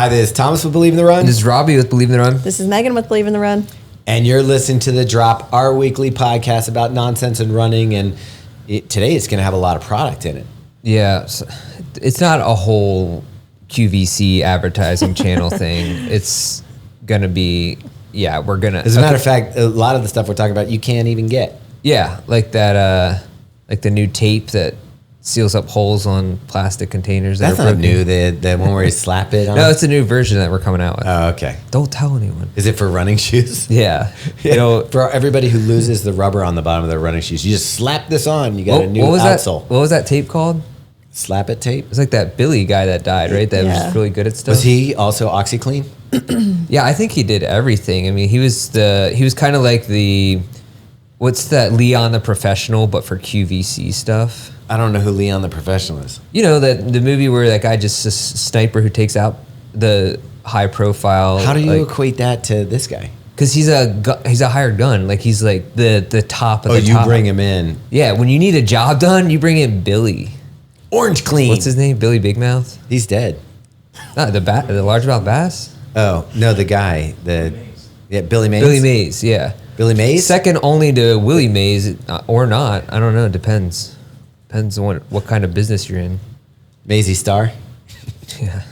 Hi, this is Thomas with Believe in the Run. This is Robbie with Believe in the Run. This is Megan with Believe in the Run. And you're listening to The Drop, our weekly podcast about nonsense and running. And today it's going to have a lot of product in it. Yeah, it's not a whole QVC advertising channel thing. It's going to be, we're going to. As a matter of fact, a lot of the stuff we're talking about, you can't even get. Yeah, like that, like the new tape that seals up holes on plastic containers. That's not new, the one where you slap it on? No, it's a new version that we're coming out with. Oh, okay. Don't tell anyone. Is it for running shoes? Yeah. For everybody who loses the rubber on the bottom of their running shoes, you just slap this on, you got a new outsole. What was that tape called? Slap it tape? It was like that Billy guy that died, right? That was really good at stuff. Was he also OxyClean? Yeah, I think he did everything. I mean, he was kind of like what's that, Leon the Professional, but for QVC stuff. I don't know who Leon the Professional is. You know, the movie where that guy just a sniper who takes out the high profile. How do you equate that to this guy? Because he's a hired gun. Like he's like the top of the top. Oh, you bring him in. Yeah, when you need a job done, you bring in Billy. Orange Clean. What's his name? Billy Big Mouth? He's dead. No, the largemouth bass? Oh, no, the guy. Billy Mays? Billy Mays, yeah. Billy Mays? Second only to Willie Mays, or not. I don't know. Depends. Depends on what kind of business you're in. Maisie Star? Yeah.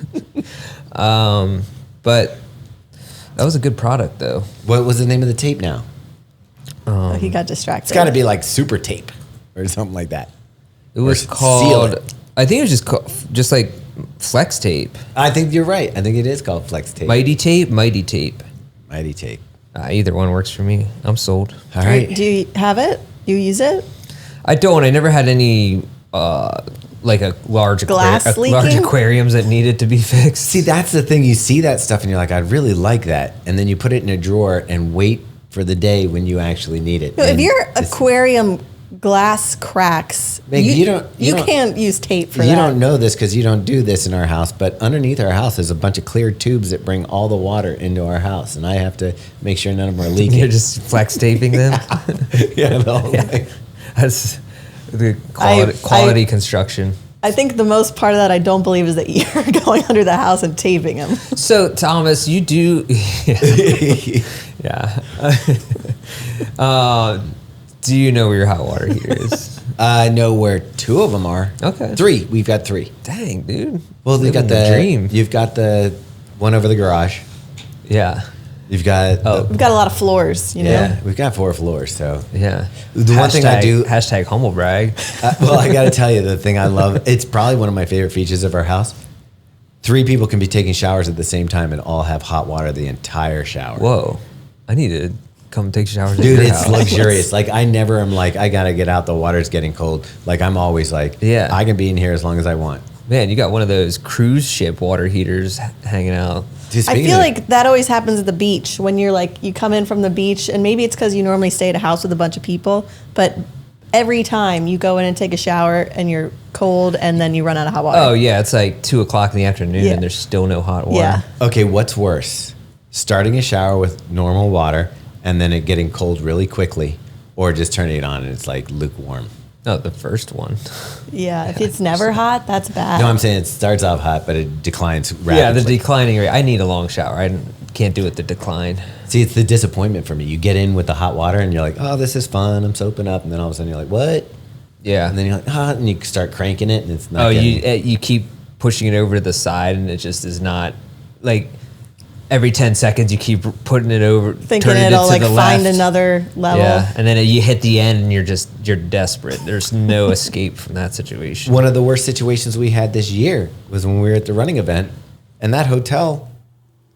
But that was a good product, though. What was the name of the tape now? He got distracted. It's got to be like Super Tape or something like that. It was called, I think it was just like Flex Tape. I think you're right. I think it is called Flex Tape. Mighty Tape, Mighty Tape. Mighty Tape. Either one works for me. I'm sold. All right. Do you have it? You use it? I don't. I never had any like a large aquariums that needed to be fixed. See, that's the thing. You see that stuff and you're like, I'd really like that. And then you put it in a drawer and wait for the day when you actually need it. No, if your aquarium glass cracks, you can't use tape for that. You don't know this because you don't do this in our house, but underneath our house is a bunch of clear tubes that bring all the water into our house, and I have to make sure none of them are leaking. You're just flex taping them? Yeah, the whole thing. That's the quality construction. I think the most part of that I don't believe is that you're going under the house and taping them. So, Thomas, you do... Yeah. Do you know where your hot water heater is? I know where two of them are. Okay. Three. We've got three. Dang, dude. Well, you've got the dream. You've got the one over the garage. Yeah. You've got... we've got a lot of floors, you know? Yeah, we've got 4 floors, so... Yeah. The one thing I do... Hashtag humble brag. Well, I got to tell you, the thing I love, it's probably one of my favorite features of our house. 3 people can be taking showers at the same time and all have hot water the entire shower. Whoa. I need to come take showers at Dude, your it's house. luxurious. Like, I never am like, I got to get out, the water's getting cold. Like, I'm always like, I can be in here as long as I want. Man, you got one of those cruise ship water heaters hanging out. Dude, I feel like that always happens at the beach when you're like, you come in from the beach, and maybe it's because you normally stay at a house with a bunch of people, but every time you go in and take a shower and you're cold and then you run out of hot water. Oh, yeah. It's like 2 o'clock in the afternoon and there's still no hot water. Yeah. Okay, what's worse? Starting a shower with normal water and then it getting cold really quickly, or just turning it on and it's like lukewarm? No, the first one. Yeah, if it's never hot, that's bad. No, I'm saying it starts off hot, but it declines rapidly. Yeah, the declining rate. I need a long shower. I can't do it the decline. See, it's the disappointment for me. You get in with the hot water and you're like, oh, this is fun. I'm soaping up. And then all of a sudden you're like, what? Yeah. And then you're like, and you start cranking it and it's not. Oh, you keep pushing it over to the side and it just is not, like, every 10 seconds you keep putting it over, thinking it'll like find another level. Yeah, and then you hit the end and you're desperate. There's no escape from that situation. One of the worst situations we had this year was when we were at the running event, and that hotel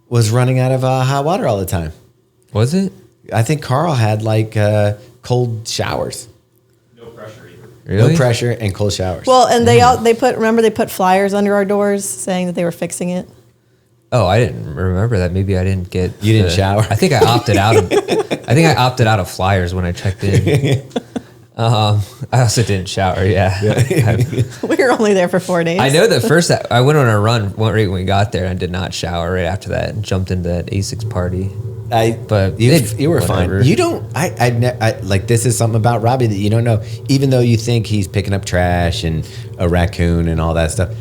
was running out of hot water all the time. Was it? I think Carl had like cold showers. No pressure either. Really? No pressure and cold showers. Well, and they put flyers under our doors saying that they were fixing it. Oh, I didn't remember that. Maybe I didn't get. You didn't shower. I think I opted out of. I think I opted out of flyers when I checked in. I also didn't shower. Yeah. We were only there for 4 days. I know that first I went on a run right when we got there and did not shower right after that and jumped into that ASICS party. But you were fine. You don't. I like, this is something about Robbie that you don't know. Even though you think he's picking up trash and a raccoon and all that stuff,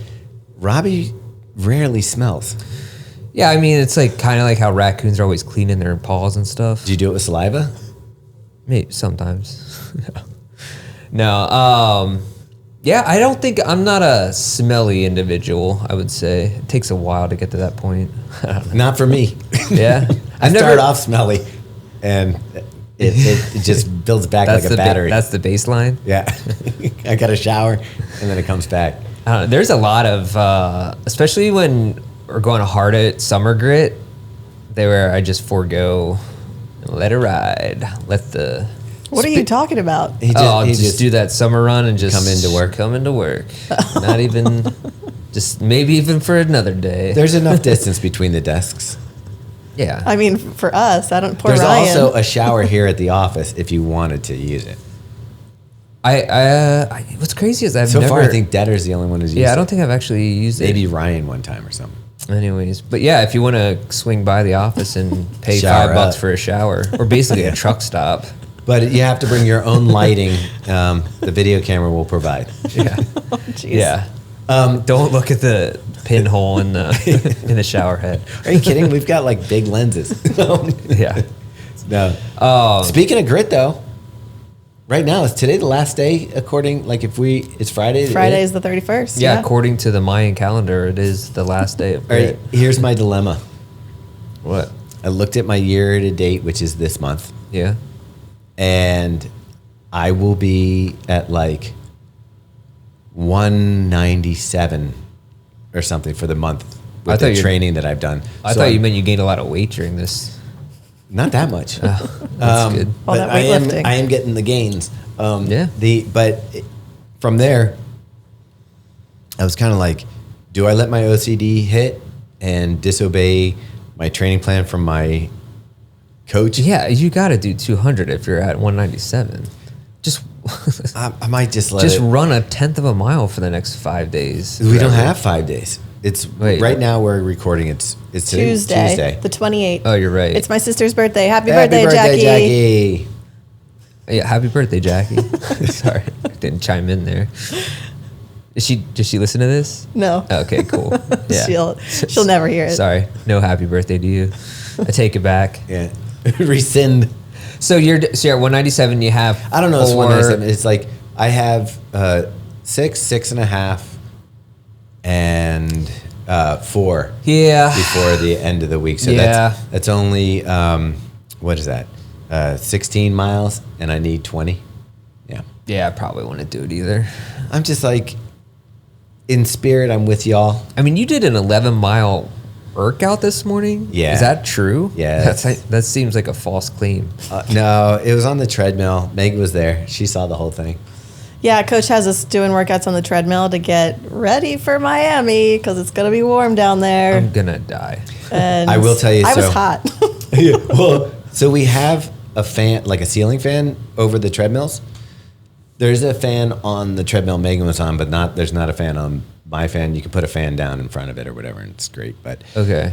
Robbie rarely smells. Yeah, I mean, it's like kind of like how raccoons are always cleaning their paws and stuff. Do you do it with saliva? Maybe sometimes. No. Yeah, I don't think I'm not a smelly individual. I would say it takes a while to get to that point. I don't know. Not for me. Yeah, I start off smelly, and it just builds back like a battery. That's the baseline. Yeah, I got a shower, and then it comes back. I don't know, there's a lot of, especially when we're going hard at summer grit, where I just forego and let it ride. What are you talking about? I'll just do that summer run and just come into work. Not even, just maybe even for another day. There's enough distance between the desks. Yeah. I mean, for us, I don't. Poor There's Ryan. also a shower here at the office if you wanted to use it. I what's crazy is So far, I think Detter's the only one who's used it. Yeah, I don't think I've actually used it. Maybe Ryan one time or something. Anyways, but yeah, if you want to swing by the office and pay Shower $5 up. for a shower, or basically a truck stop. But you have to bring your own lighting. The video camera will provide. Yeah. Jeez. Yeah. Don't look at the pinhole in the shower head. Are you kidding? We've got like big lenses. Yeah. No. Speaking of grit, though, right now is today the last day? According, like, it's Friday. Friday is the 31st. Yeah, according to the Mayan calendar, it is the last day of All right. grit. Here's my dilemma. What? I looked at my year to date, which is this month, Yeah. and I will be at like 197 or something for the month with the training that I've done. I thought you meant you gained a lot of weight during this. Not that much. That's good. All But that I weightlifting. am getting the gains. Yeah. From there, I was kind of like, do I let my OCD hit and disobey my training plan from my coach? Yeah, you got to do 200 if you're at 197. Just I might just let just it. run a tenth of a mile for the next 5 days. We don't have 5 days. It's right now we're recording. It's today, Tuesday, the 28th. Oh, you're right. It's my sister's birthday. Happy Happy birthday, birthday, Jackie. Yeah, happy birthday, Jackie. Sorry, didn't chime in there. Does she listen to this? No. Okay, cool. Yeah. She'll never hear it. Sorry, no happy birthday to you. I take it back. Yeah, rescind. So you're at 197. You have I don't know. It's 4. 197. It's like I have 6.5, and 4. Yeah. Before the end of the week. So Yeah. that's only what is that? 16 miles, and I need 20. Yeah. Yeah, I probably wouldn't do it either. I'm just like, in spirit, I'm with y'all. I mean, you did an 11-mile workout this morning. Yeah. Is that true? Yeah. That seems like a false claim. No, it was on the treadmill. Meg was there. She saw the whole thing. Yeah, Coach has us doing workouts on the treadmill to get ready for Miami because it's going to be warm down there. I'm gonna die. And I will tell you, I was so- hot. Yeah, well, so we have a fan, like a ceiling fan over the treadmills. There's a fan on the treadmill Megan was on, but there's not a fan on my fan. You can put a fan down in front of it or whatever, and it's great. But Okay.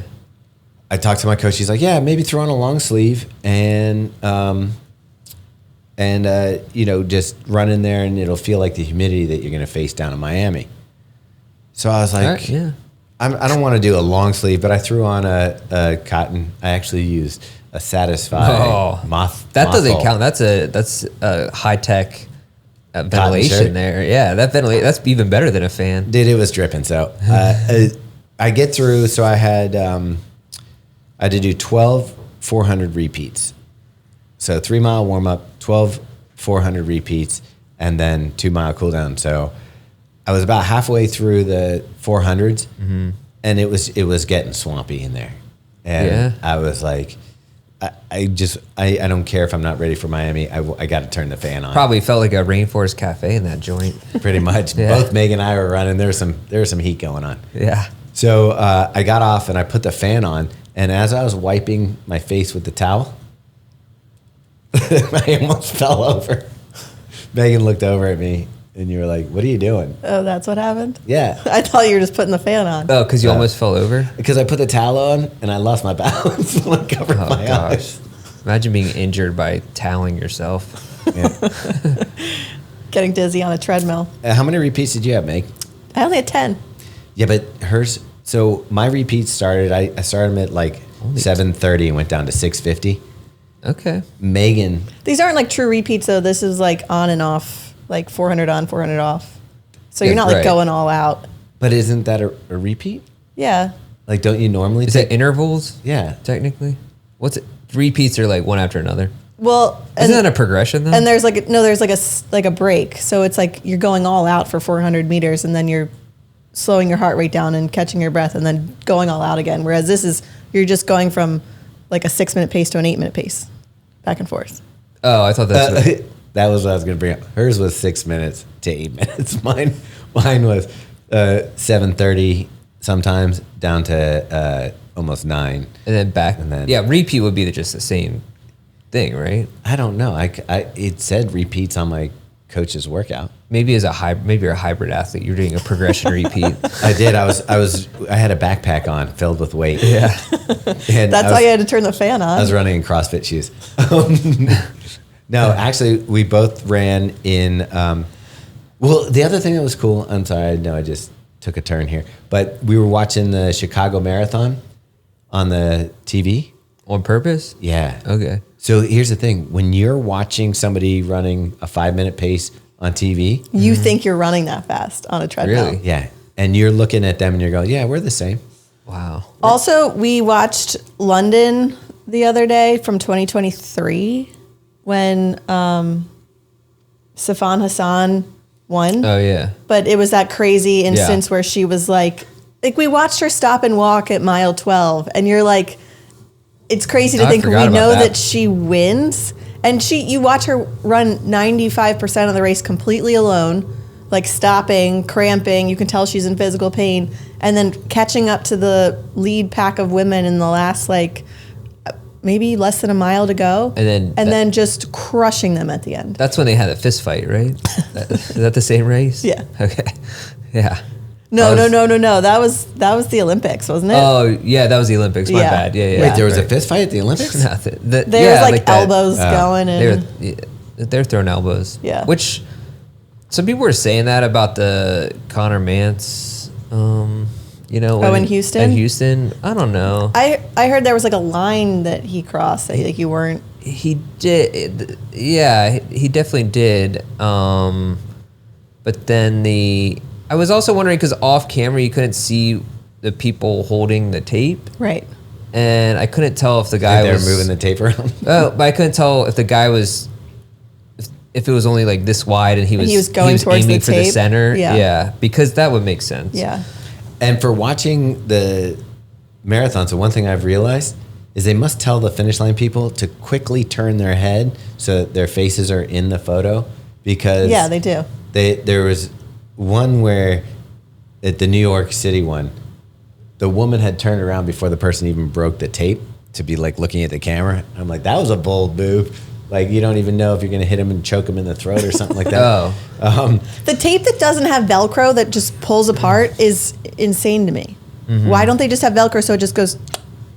I talked to my coach. He's like, yeah, maybe throw on a long sleeve and just run in there, and it'll feel like the humidity that you're going to face down in Miami. So I was like, All right, yeah. I don't want to do a long sleeve, but I threw on a cotton. I actually used a Satisfy moth. That doesn't mothball. count. That's a high tech shirt. ventilation there. Yeah, that's even better than a fan. Dude, it was dripping. So I get through. So I had to do 12 400 repeats. So 3 mile warm up, 12 400 repeats, and then 2 mile cool down. So I was about halfway through the 400s, and it was getting swampy in there. And Yeah. I was like, I don't care if I'm not ready for Miami. I got to turn the fan on. Probably felt like a rainforest cafe in that joint. Pretty much. Yeah. Both Meg and I were running. There was some heat going on. Yeah. So I got off and I put the fan on, and as I was wiping my face with the towel, I almost fell over. Megan looked over at me, and you were like, "What are you doing?" Oh, that's what happened? Yeah, I thought you were just putting the fan on. Oh, because you almost fell over? because I put the towel on and I lost my balance and I covered Oh, my gosh. eyes. Imagine being injured by toweling yourself. Yeah. Getting dizzy on a treadmill. How many repeats did you have, Meg? I only had 10. Yeah, but hers. So my repeats started. I started them at like 7:30 and went down to 6:50. Okay. Megan. These aren't like true repeats though. This is like on and off, like 400 on, 400 off. So you're not like going all out. But isn't that a repeat? Yeah. Like, don't you normally? Is it intervals? Yeah. Technically, what's it? Repeats are like one after another. Well, isn't that a progression though? And there's like a break. So it's like you're going all out for 400 meters, and then you're slowing your heart rate down and catching your breath, and then going all out again. Whereas this is you're just going from like a 6-minute pace to an 8-minute pace, back and forth. Oh, I thought that's that was what I was going to bring up. Hers was 6 minutes to 8 minutes. Mine was 7:30 sometimes down to almost 9, and then back. And then repeat would be just the same thing, right? I don't know. It said repeats on my coach's workout. Maybe you're a hybrid athlete. You're doing a progression repeat. I did. I had a backpack on filled with weight. Yeah. And That's why you had to turn the fan on. I was running in CrossFit shoes. No, actually, we both ran in. Well, the other thing that was cool. I'm sorry. I know I just took a turn here, but we were watching the Chicago Marathon on the TV. On purpose? Yeah. Okay. So here's the thing: when you're watching somebody running a 5-minute pace on TV, you think you're running that fast on a treadmill. Really? yeah, and you're looking at them and you're going, "Yeah, we're the same." Wow. Also, we watched London the other day from 2023 when Safan Hassan won. Oh yeah. But it was that crazy instance where she was like we watched her stop and walk at mile 12, and you're like, it's crazy to think we know that she wins. And you watch her run 95% of the race completely alone, like stopping, cramping. You can tell she's in physical pain. And then catching up to the lead pack of women in the last, like, maybe less than a mile to go. And then just crushing them at the end. That's when they had a fist fight, right? Is that the same race? Yeah. Okay. Yeah. No. That was the Olympics, wasn't it? Oh, yeah, that was the Olympics. My bad. Yeah. Wait, there was a fist fight at the Olympics? No, there was like elbows going. And they're throwing elbows. Yeah. Which some people were saying that about the Connor Mance, in Houston? In Houston. I don't know. I heard there was like a line that he crossed that like you weren't. He did. Yeah, he definitely did. But then I was also wondering because off camera you couldn't see the people holding the tape, Right. and I couldn't tell if the guy They were was moving the tape around. Oh, but I couldn't tell if the guy was if it was only like this wide and he was going towards aiming the for the tape. center. Yeah. Because that would make sense. Yeah. And for watching the marathon, so one thing I've realized is they must tell the finish line people to quickly turn their head so that their faces are in the photo, because they do. There was one where at the New York City one, the woman had turned around before the person even broke the tape to be like looking at the camera. I'm like, that was a bold move. Like, you don't even know if you're going to hit him and choke him in the throat or something like that. The tape that doesn't have Velcro that just pulls apart is insane to me. Mm-hmm. Why don't they just have Velcro so it just goes?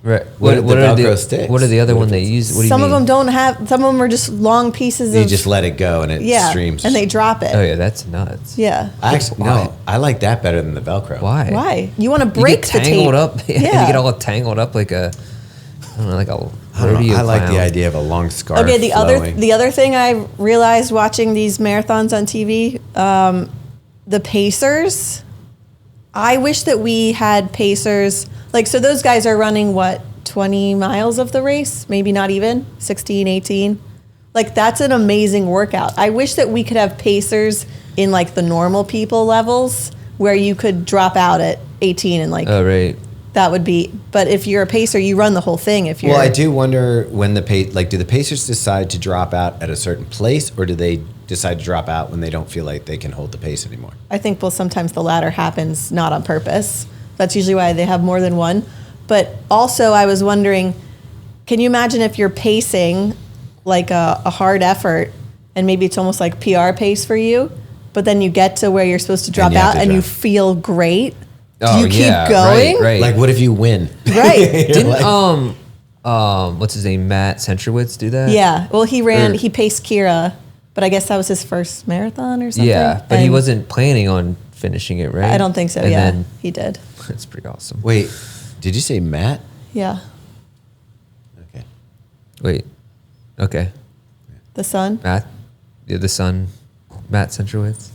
Right. What are the other one they use? What do you some mean? of them don't have. Some of them are just long pieces. You just let it go and it streams. And they drop it. Oh yeah, that's nuts. Yeah. I like that better than the Velcro. Why? You want to break the tape? Tangled up. Yeah. You get all tangled up like a. I don't know, like a. I like the idea of a long scarf. Okay. flowing. The other thing I realized watching these marathons on TV, the pacers. I wish that we had pacers. Like, so those guys are running, 20 miles of the race? Maybe not even, 16, 18. Like, that's an amazing workout. I wish that we could have pacers in, like, the normal people levels where you could drop out at 18 and, like, oh, right. That would be, but if you're a pacer, you run the whole thing. If you're, well, I do wonder when do the pacers decide to drop out at a certain place, or do they decide to drop out when they don't feel like they can hold the pace anymore? I think, sometimes the latter happens not on purpose. That's usually why they have more than one. But also, I was wondering, can you imagine if you're pacing like a hard effort, and maybe it's almost like PR pace for you, but then you get to where you're supposed to drop out and you feel great? Do you keep going? Right. Like, what if you win? Right. Didn't what's his name, Matt Centrowitz, do that? Yeah. Well, he paced Kira, but I guess that was his first marathon or something. Yeah, but he wasn't planning on finishing it, right? I don't think so. And yeah, then, he did. that's pretty awesome. Wait, did you say Matt? Yeah, Okay. Wait. Okay. the son. Matt, you're the son, Matt Centrowitz.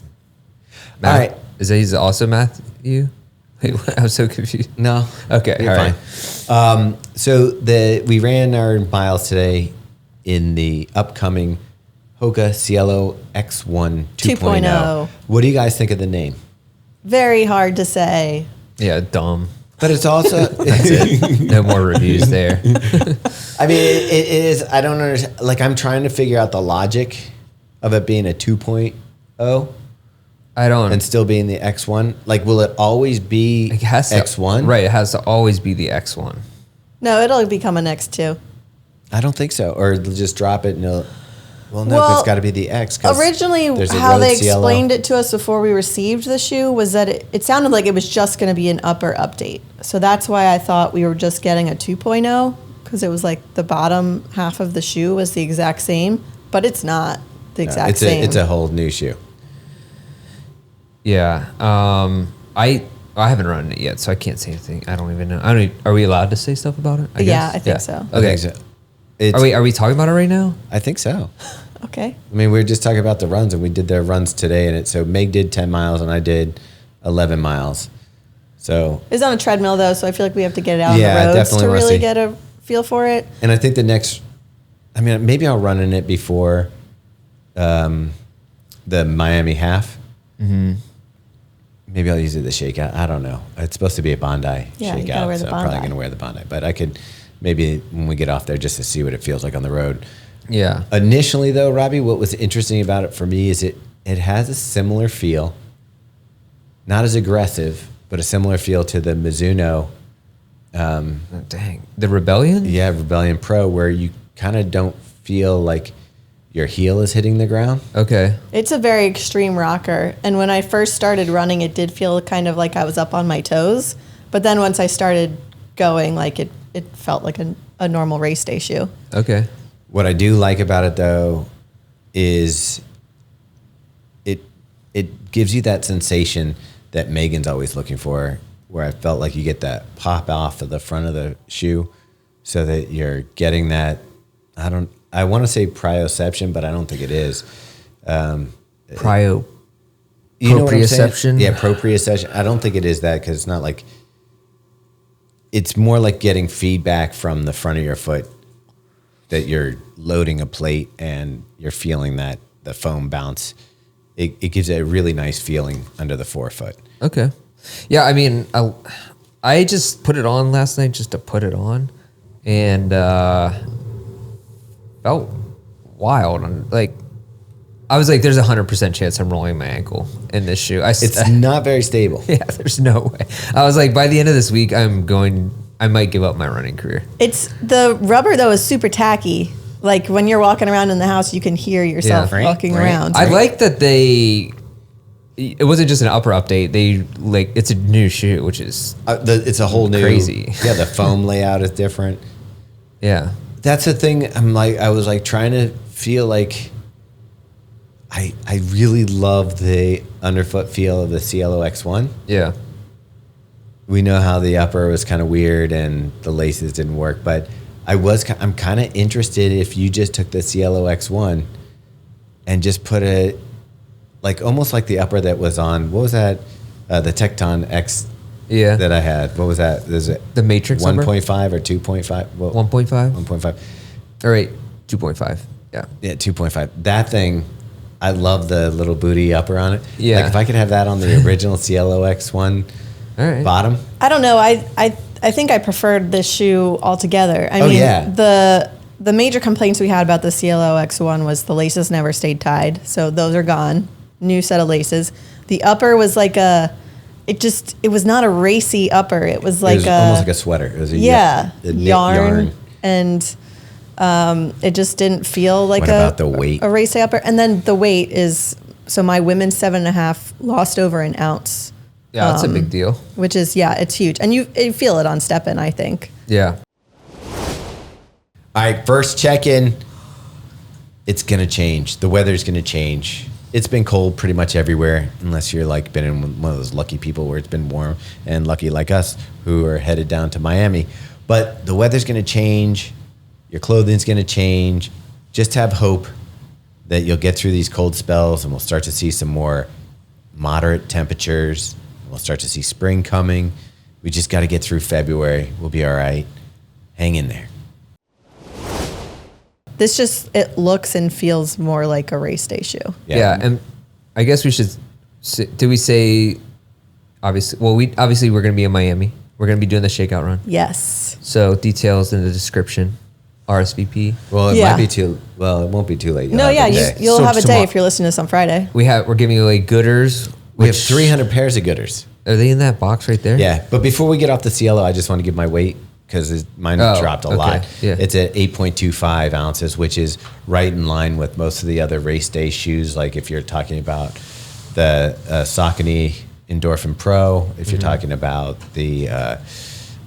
Matt, All right. Is that he's also Matthew? Wait, what? I'm so confused. No. Okay, You're all right. fine. So we ran our miles today in the upcoming Hoka Cielo X1 2.0. 2.0. What do you guys think of the name? Very hard to say. Yeah, dumb. But it's also No more reviews there. I mean, it is. I don't understand. Like, I'm trying to figure out the logic of it being a 2.0 I don't. and still being the X1. Like, will it always be It has to, X1? Right, it has to always be the X1. No, it'll become an X2. I don't think so. Or they'll just drop it and it'll. Well, no, Well, it's got to be the X. 'Cause Originally, there's a how Road they Cielo. explained it to us before we received the shoe was that it sounded like it was just going to be an upper update. So that's why I thought we were just getting a 2.0 because it was like the bottom half of the shoe was the exact same, but it's not the exact same. It's a whole new shoe. Yeah. I haven't run it yet, so I can't say anything. I don't even know. Are we allowed to say stuff about it? Yeah, guess? I think so. I Okay. think so. It's, Are we talking about it right now? I think so. Okay. I mean, we were just talking about the runs, and we did the runs today, and so Meg did 10 miles, and I did 11 miles. So, It's on a treadmill though, so I feel like we have to get it out Yeah, on the roads definitely to wanna really see. get a feel for it. and I think the next, I mean, maybe I'll run in it before the Miami half. Mm-hmm. Maybe I'll use it the Shakeout. I don't know. It's supposed to be a Bondi Yeah, you Shakeout, gotta wear the so I'm probably Bondi. going to wear the Bondi. But I could maybe when we get off there just to see what it feels like on the road. Yeah. Initially, though, Robbie, what was interesting about it for me is it has a similar feel, not as aggressive, but a similar feel to the Mizuno, Oh, dang. The Rebellion? Rebellion Pro, where you kind of don't feel like your heel is hitting the ground. Okay. It's a very extreme rocker, and when I first started running, it did feel kind of like I was up on my toes. But then once I started going, like it felt like a normal race day shoe. Okay. What I do like about it, though, is it gives you that sensation that Megan's always looking for, where I felt like you get that pop off of the front of the shoe so that you're getting that, I want to say proprioception, but I don't think it is. Prio. You know what I'm saying? Proprioception? Yeah, proprioception. I don't think it is that because it's not like, it's more like getting feedback from the front of your foot that you're loading a plate and you're feeling that the foam bounce. It gives it a really nice feeling under the forefoot. Okay. Yeah, I mean, I just put it on last night just to put it on, and felt wild. And like, I was like, "There's 100% chance I'm rolling my ankle in this shoe." It's not very stable. yeah, there's no way. I was like, by the end of this week, I might give up my running career. It's the rubber though is super tacky. Like when you're walking around in the house, you can hear yourself Yeah. walking Right. around. I like that it wasn't just an upper update. It's a new shoe, which is It's a whole new Crazy. Yeah, the foam layout is different. yeah. That's the thing. I was like trying to feel like I really love the underfoot feel of the Cielo X1. Yeah. We know how the upper was kind of weird and the laces didn't work, but I'm kind of interested if you just took the Cielo X1 and just put it like almost like the upper that was on, what was that? The Tecton X Yeah. that I had. What was that? Is it The Matrix number? 1.5 or 2.5? Well, 1.5? 1.5. All right, 2.5. Yeah. Yeah, 2.5. That thing, I love the little booty upper on it. Yeah. Like if I could have that on the original Cielo X1 All right. bottom. I don't know. I think I preferred this shoe altogether. I Oh, mean, yeah. the major complaints we had about the Cielo X1 was the laces never stayed tied, so those are gone. New set of laces. The upper was like it was not a racy upper. It was like It was almost like a sweater. It was a yeah, knit yarn, and it just didn't feel like What about the weight? a racy upper. And then the weight is so my women's 7.5 lost over an ounce. Yeah, that's a big deal. Which is, it's huge. And you feel it on step-in, I think. Yeah. All right, first check-in. It's going to change. The weather's going to change. it's been cold pretty much everywhere, unless you're like been in one of those lucky people where it's been warm, and lucky like us who are headed down to Miami. But the weather's going to change. Your clothing's going to change. Just have hope that you'll get through these cold spells, and we'll start to see some more moderate temperatures. We'll start to see spring coming. We just got to get through February. We'll be all right. Hang in there. It looks and feels more like a race day shoe. Yeah, and I guess we should. Did we say? Obviously, we're going to be in Miami. We're going to be doing the Shakeout run. Yes. So details in the description. RSVP. Well, it might be too. Well, it won't be too late. You'll have a day if you're listening to this on Friday. We're giving away Gooders. We have 300 pairs of Gooders. Are they in that box right there? Yeah, but before we get off the Cielo, I just want to give my weight because mine dropped a lot. Yeah. It's at 8.25 ounces, which is right in line with most of the other race day shoes. Like if you're talking about the Saucony Endorphin Pro, if you're talking about the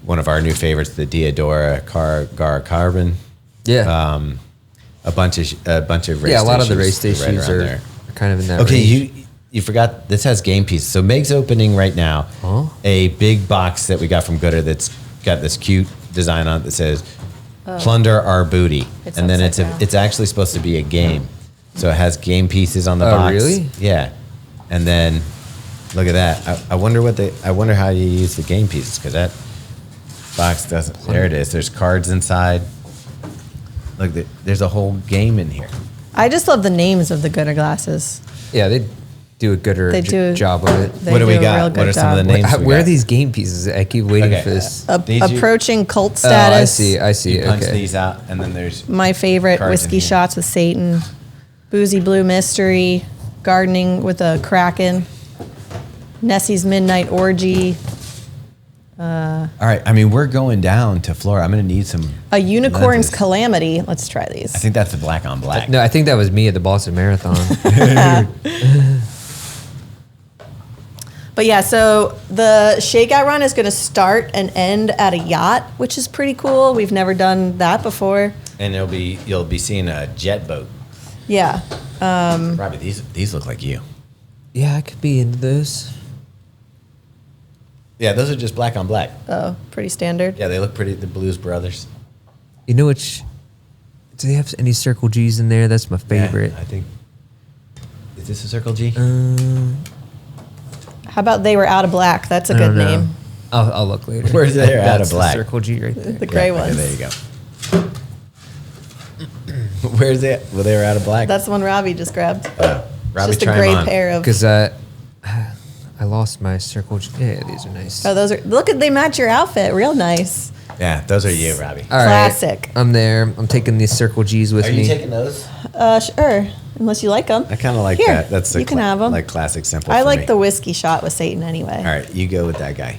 one of our new favorites, the Diadora Gar Carbon. Yeah. A bunch of race day shoes. Yeah, a lot of the race day shoes are kind of in that range. You forgot this has game pieces. So Meg's opening right now a big box that we got from Gooder that's got this cute design on it that says "Plunder Our Booty," and then it's actually supposed to be a game. So it has game pieces on the box. Really? Yeah. And then look at that. I wonder how you use the game pieces because that box doesn't. There it is. There's cards inside. Look, there's a whole game in here. I just love the names of the Gooder glasses. Yeah, they do a gooder job with it. What do we got? What are some of the names? Where are these game pieces? I keep waiting for this. Approaching cult status. I see. You punch these out, and then there's my favorite whiskey shots with Satan, Boozy Blue Mystery, Gardening with a Kraken, Nessie's Midnight Orgy. All right. I mean, we're going down to Florida. I'm going to need some. A Unicorn's lenses. Calamity. Let's try these. I think that's the black on black. No, I think that was me at the Boston Marathon. But yeah, so the Shakeout run is going to start and end at a yacht, which is pretty cool. We've never done that before. And you'll be seeing a jet boat. Yeah. Robbie, these look like you. Yeah, I could be into those. Yeah, those are just black on black. Oh, pretty standard. Yeah, they look pretty. The Blues Brothers. You know which? Do they have any Circle G's in there? That's my favorite. Yeah, I think. Is this a Circle G? How about They Were Out of Black? That's a good name. I'll look later. Where's They're Out of Black? The Circle G right there. The gray ones. Okay, there you go. Where's it? Well, They Were Out of Black. That's the one Robbie just grabbed. Robbie, just a try gray 'em on. pair of. Because I lost my Circle G. Yeah, these are nice. Oh, those are. They match your outfit. Real nice. Yeah, those are you, Robbie. All right, Classic. I'm there. I'm taking these Circle G's with Are me. you taking those? Sure. Unless you like them. I kind of like Here, that. That's you can have them. like classic simple. I for like me. the whiskey shot with Satan anyway. All right, you go with that guy.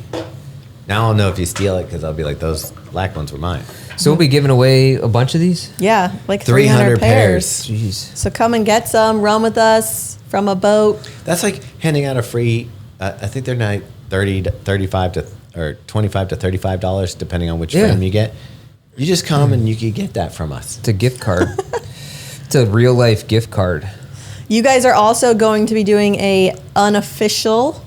Now I'll know if you steal it because I'll be like, those black ones were mine. So we'll be giving away a bunch of these? Yeah, like 300 pairs. Jeez. So come and get some. Run with us from a boat. That's like handing out a free. I think they're now $25 to $35 depending on which frame you get. You just come and you can get that from us. It's a gift card. It's a real life gift card. You guys are also going to be doing a unofficial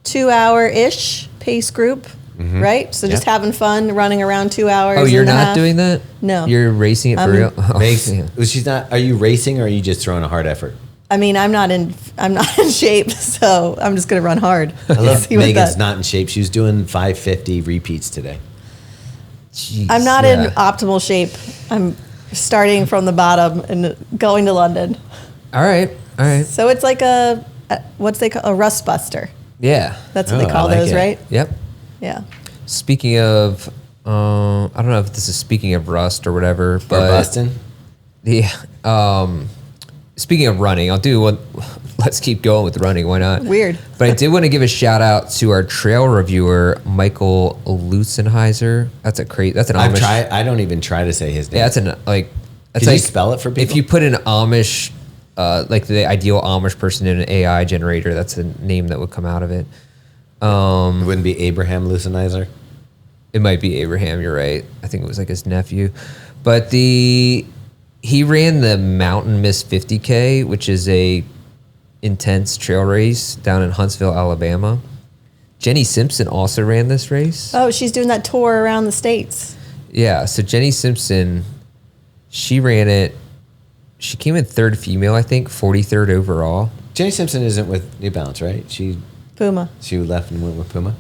2-hour-ish pace group, right? So just having fun running around 2 hours. Oh, you're and a not half. doing that? No. You're racing it for real? Oh, yeah. She's not. Are you racing or are you just throwing a hard effort? I mean, I'm not in shape, so I'm just gonna run hard. I love See what Megan's that- not in shape. She was doing 550 repeats today. Jeez, I'm not in optimal shape. I'm starting from the bottom and going to London. All right. So it's like a what's they call a rust buster. Yeah. That's what Oh, they call I like those, it. right? Yep. Yeah. Speaking of, I don't know if this is speaking of rust or whatever, Or but Boston. yeah. Speaking of running, I'll do one. Let's keep going with running. Why not? Weird. But I did want to give a shout out to our trail reviewer, Michael Lusenheiser. That's an Amish. I don't even try to say his name. Yeah, that's Can you spell it for people? If you put an Amish, like the ideal Amish person in an AI generator, that's the name that would come out of it. It wouldn't be Abraham Lucenizer. It might be Abraham. You're right. I think it was like his nephew, but he ran the Mountain Mist 50K, which is a intense trail race down in Huntsville, Alabama. Jenny Simpson also ran this race. Oh, she's doing that tour around the States. Yeah, so Jenny Simpson, she ran it. She came in third female, I think, 43rd overall. Jenny Simpson isn't with New Balance, right? She Puma. left and went with Puma.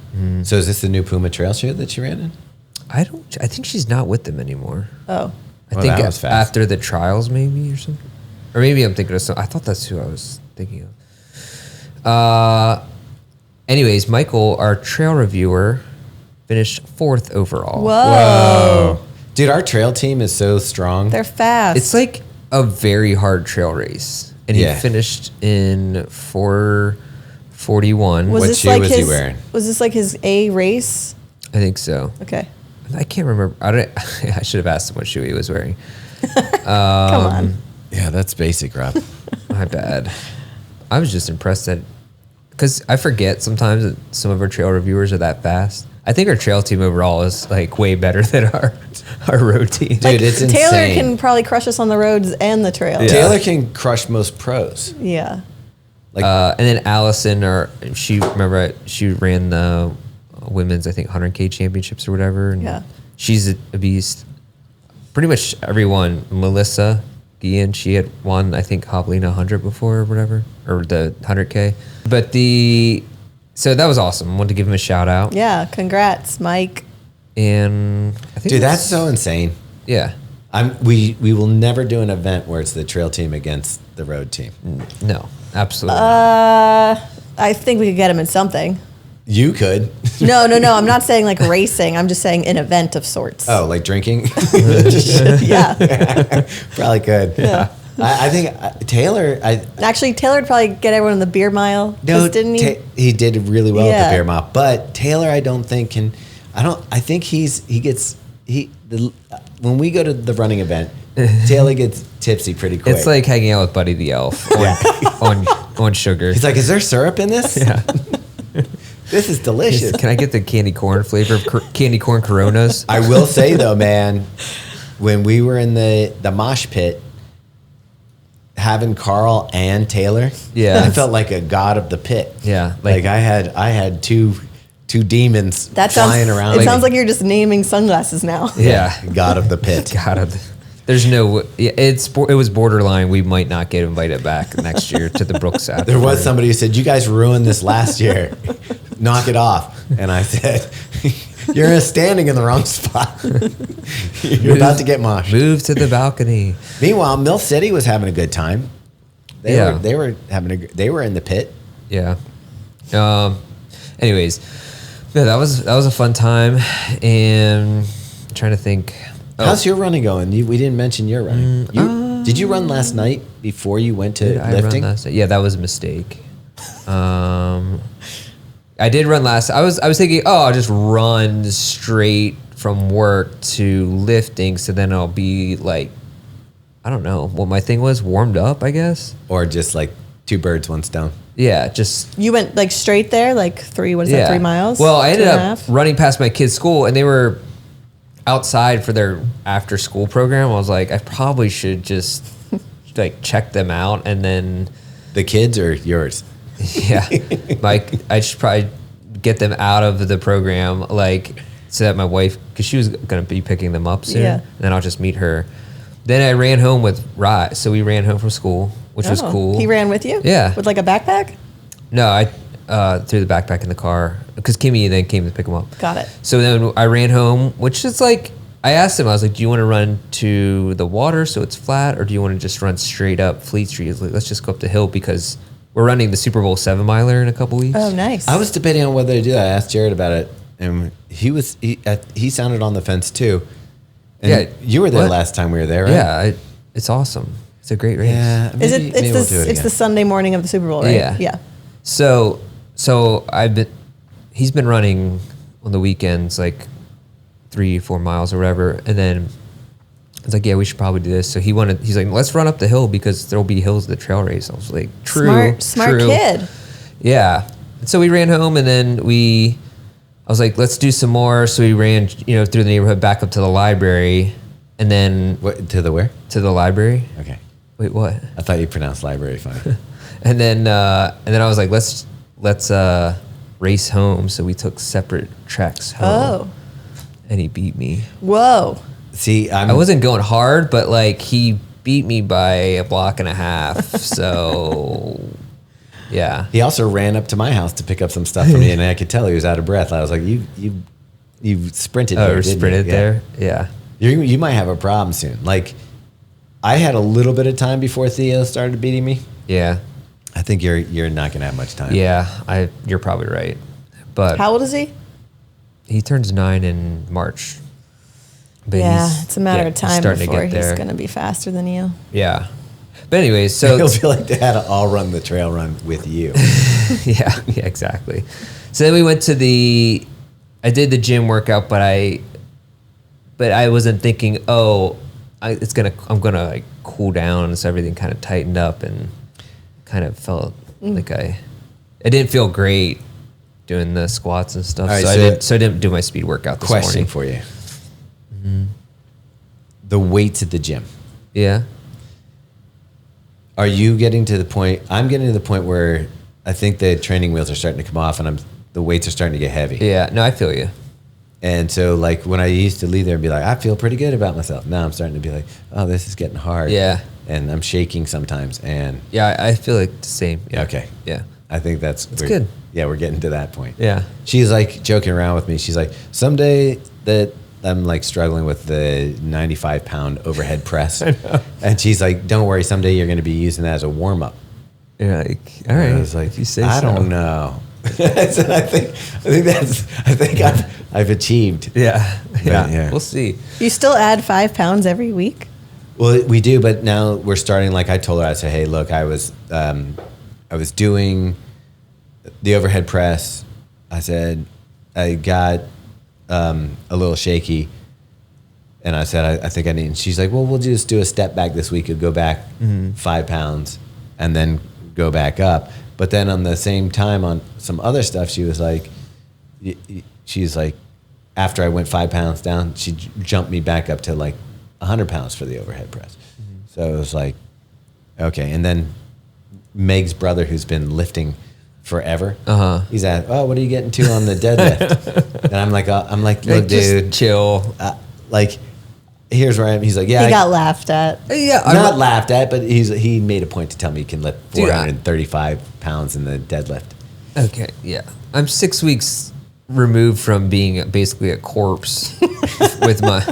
So is this the new Puma trail shoe that she ran in? I think she's not with them anymore. Oh. I Well, think that was fast. after the trials, maybe, or something. Or maybe I'm thinking of some. I thought that's who I was thinking of. Anyways, Michael, our trail reviewer, finished 4th overall. Whoa. Dude, our trail team is so strong. They're fast. It's like a very hard trail race. And he Yeah. finished in 4:41. What shoe was he wearing? Was this like his A race? I think so. Okay. I can't remember. I should have asked him what shoe he was wearing. Come on. Yeah, that's basic, Rob. My bad. I was just impressed that, because I forget sometimes that some of our trail reviewers are that fast. I think our trail team overall is like way better than our road team. Dude, it's Taylor insane. can probably crush us on the roads and the trail. Yeah. Taylor can crush most pros. Yeah. And then Allison, she ran the women's, I think, 100K championships or whatever. And Yeah. she's a beast. Pretty much everyone. Melissa Guillen, she had won, I think, Javelina 100 before or whatever, or the 100K. But so that was awesome. I wanted to give him a shout out. Yeah. Congrats, Mike. And I think Dude, that's so insane. yeah. We will never do an event where it's the trail team against the road team. No, absolutely not. I think we could get him in something. You could. No. I'm not saying like racing. I'm just saying an event of sorts. Oh, like drinking? Yeah. Probably could. Yeah. I think Taylor. Actually, Taylor would probably get everyone in the beer mile. 'Cause didn't he? He did really well at Yeah. the beer mile, but Taylor, I don't think can. I think when we go to the running event, Taylor gets tipsy pretty quick. It's like hanging out with Buddy the Elf on sugar. He's like, "Is there syrup in this? Yeah. This is delicious." Can I get the candy corn flavor of candy corn Coronas? I will say though, man, when we were in the mosh pit, having Carl and Taylor, Yeah. I felt like a god of the pit. Yeah, like I had two demons That flying sounds. around. It sounds like you're just naming sunglasses now. Yeah. God of the pit. God, there's no. It was borderline. We might not get invited back next year to the Brooks after. There was somebody who said, "You guys ruined this last year. Knock it off." And I said, "You're standing in the wrong spot. You're about to get moshed." Move to the balcony. Meanwhile, Mill City was having a good time. They were in the pit. Yeah. Anyways, no, that was a fun time, and I'm trying to think. How's your running going? We didn't mention your running. Did you run last night before you went to Did I lifting? run last night? Yeah, that was a mistake. I did run last. I was thinking, I'll just run straight from work to lifting, so then I'll be like, I don't know what my thing was, warmed up, I guess. Or just like two birds, one stone? Yeah, just You went like straight there, like 3 miles? Well, I ended 2.5? up running past my kids' school, and they were outside for their after school program. I was like, I probably should just like check them out, and then The kids or yours? yeah, like I should probably get them out of the program, like so that my wife, because she was gonna be picking them up soon, Yeah. and then I'll just meet her. Then I ran home with Rye, so we ran home from school, which was Oh, cool. He ran with you? Yeah. With like a backpack? No, I threw the backpack in the car because Kimmy then came to pick him up. Got it. So then I ran home, which is like, I asked him, I was like, do you want to run to the water so it's flat, or do you want to just run straight up Fleet Street? He's like, let's just go up the hill because we're running the Super Bowl 7 miler in a couple weeks. Oh, nice. I was debating on whether to do that. I asked Jared about it, and he sounded on the fence too. And Yeah, you were there what? last time we were there, right? Yeah, it's awesome. It's a great race. Yeah. Is it? maybe we'll do it It's the again. Sunday morning of the Super Bowl, right? Yeah. Yeah. So he's been running on the weekends like 3-4 miles or whatever, and then it's like, yeah, we should probably do this. So he's like, let's run up the hill because there'll be hills at the trail race. I was like, true, Smart true. kid. Yeah. So we ran home, and then I was like, let's do some more. So we ran, through the neighborhood back up to the library, and then What, to the where? to the library. Okay. Wait, what? I thought you pronounced library fine. And then I was like, let's race home. So we took separate treks home. Oh. And he beat me. Whoa. See, I wasn't going hard, but like he beat me by a block and a half. So yeah. He also ran up to my house to pick up some stuff for me, and I could tell he was out of breath. I was like, you sprinted here, didn't sprinted you? there? Yeah. You might have a problem soon. Like, I had a little bit of time before Theo started beating me. Yeah. I think you're not going to have much time. Yeah, you're probably right. But How old is he? he turns 9 in March. But Yeah, it's a matter of time starting to before get he's there. going to be faster than you. Yeah. But anyways, so He'll be like, Dad, I'll run the trail run with you. yeah, exactly. So then we went to I did the gym workout, but I wasn't thinking, I'm gonna like cool down. So everything kind of tightened up and kind of felt like it didn't feel great doing the squats and stuff. All right, so I didn't do my speed workout this Question morning. for you. The weights at the gym. Yeah. Are you getting to the point? I'm getting to the point where I think the training wheels are starting to come off, and the weights are starting to get heavy. Yeah. No, I feel you. And so, like, when I used to leave there and be like, I feel pretty good about myself. Now I'm starting to be like, oh, this is getting hard. Yeah. And I'm shaking sometimes. And Yeah, I feel like the same. Yeah. okay, Yeah. I think that's good. Yeah, we're getting to that point. Yeah. She's like joking around with me. She's like, someday that I'm like struggling with the 95-pound overhead press. I know. And she's like, don't worry, someday you're going to be using that as a warm up. Yeah. Like, all right. And I was like, if you say I so. don't know. So I think I've achieved. Yeah. Yeah. yeah. We'll see. You still add 5 pounds every week? Well, we do, but now we're starting. Like I told her, I said, "Hey, look, I was doing the overhead press. I said I got a little shaky, and I said I think I need." And she's like, "Well, we'll just do a step back this week and go back 5 pounds, and then go back up." But then on the same time, on some other stuff, she was like, after I went 5 pounds down, she jumped me back up to like 100 pounds for the overhead press. So it was like, okay. And then Meg's brother, who's been lifting forever, he's at, what are you getting to on the deadlift? And I'm like, look, dude, chill. like, here's where I am. He's like, yeah, He got laughed at. Yeah. not laughed at, but he made a point to tell me he can lift 435 pounds in the deadlift. Okay. Yeah. I'm 6 weeks removed from being basically a corpse with my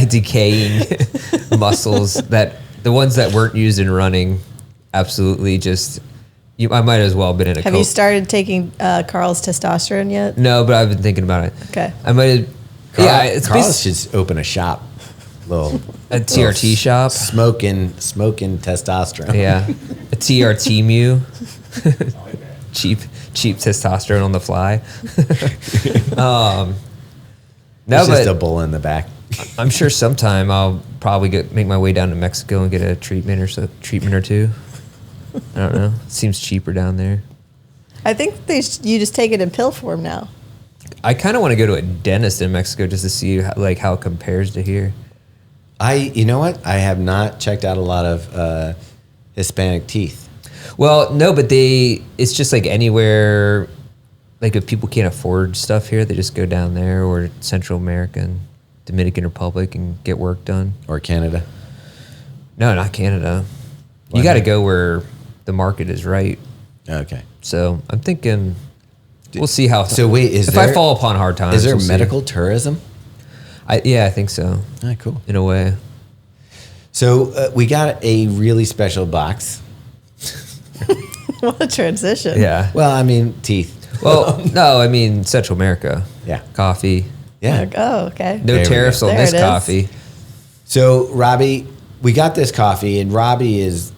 decaying muscles, that the ones that weren't used in running absolutely just I might as well have been in a Have you started taking Carl's testosterone yet? No, but I've been thinking about it. Okay. I might have Carl should open a shop, a TRT shop. Smoking testosterone. Yeah. A TRT Mew. cheap testosterone on the fly. There's just a bull in the back. I'm sure sometime I'll probably make my way down to Mexico and get a treatment or two. I don't know. Seems cheaper down there. I think you just take it in pill form now. I kind of want to go to a dentist in Mexico just to see how it compares to here. You know what? I have not checked out a lot of Hispanic teeth. Well, no, but it's just like anywhere, like if people can't afford stuff here, they just go down there or Central America and Dominican Republic and get work done. Or Canada. No, not Canada. Why You got to not? go where the market is right. Okay. So I'm thinking we'll see how. So wait, if I fall upon hard times, Is there we'll see. medical tourism? Yeah, I think so. All right, cool. In a way. So we got a really special box. What a transition. Yeah. Well, I mean, teeth. Well, no, I mean Central America. Yeah. Coffee. Yeah. Like, oh, okay. No There we tariffs go. on There this it is. coffee. So Robbie, we got this coffee, and Robbie is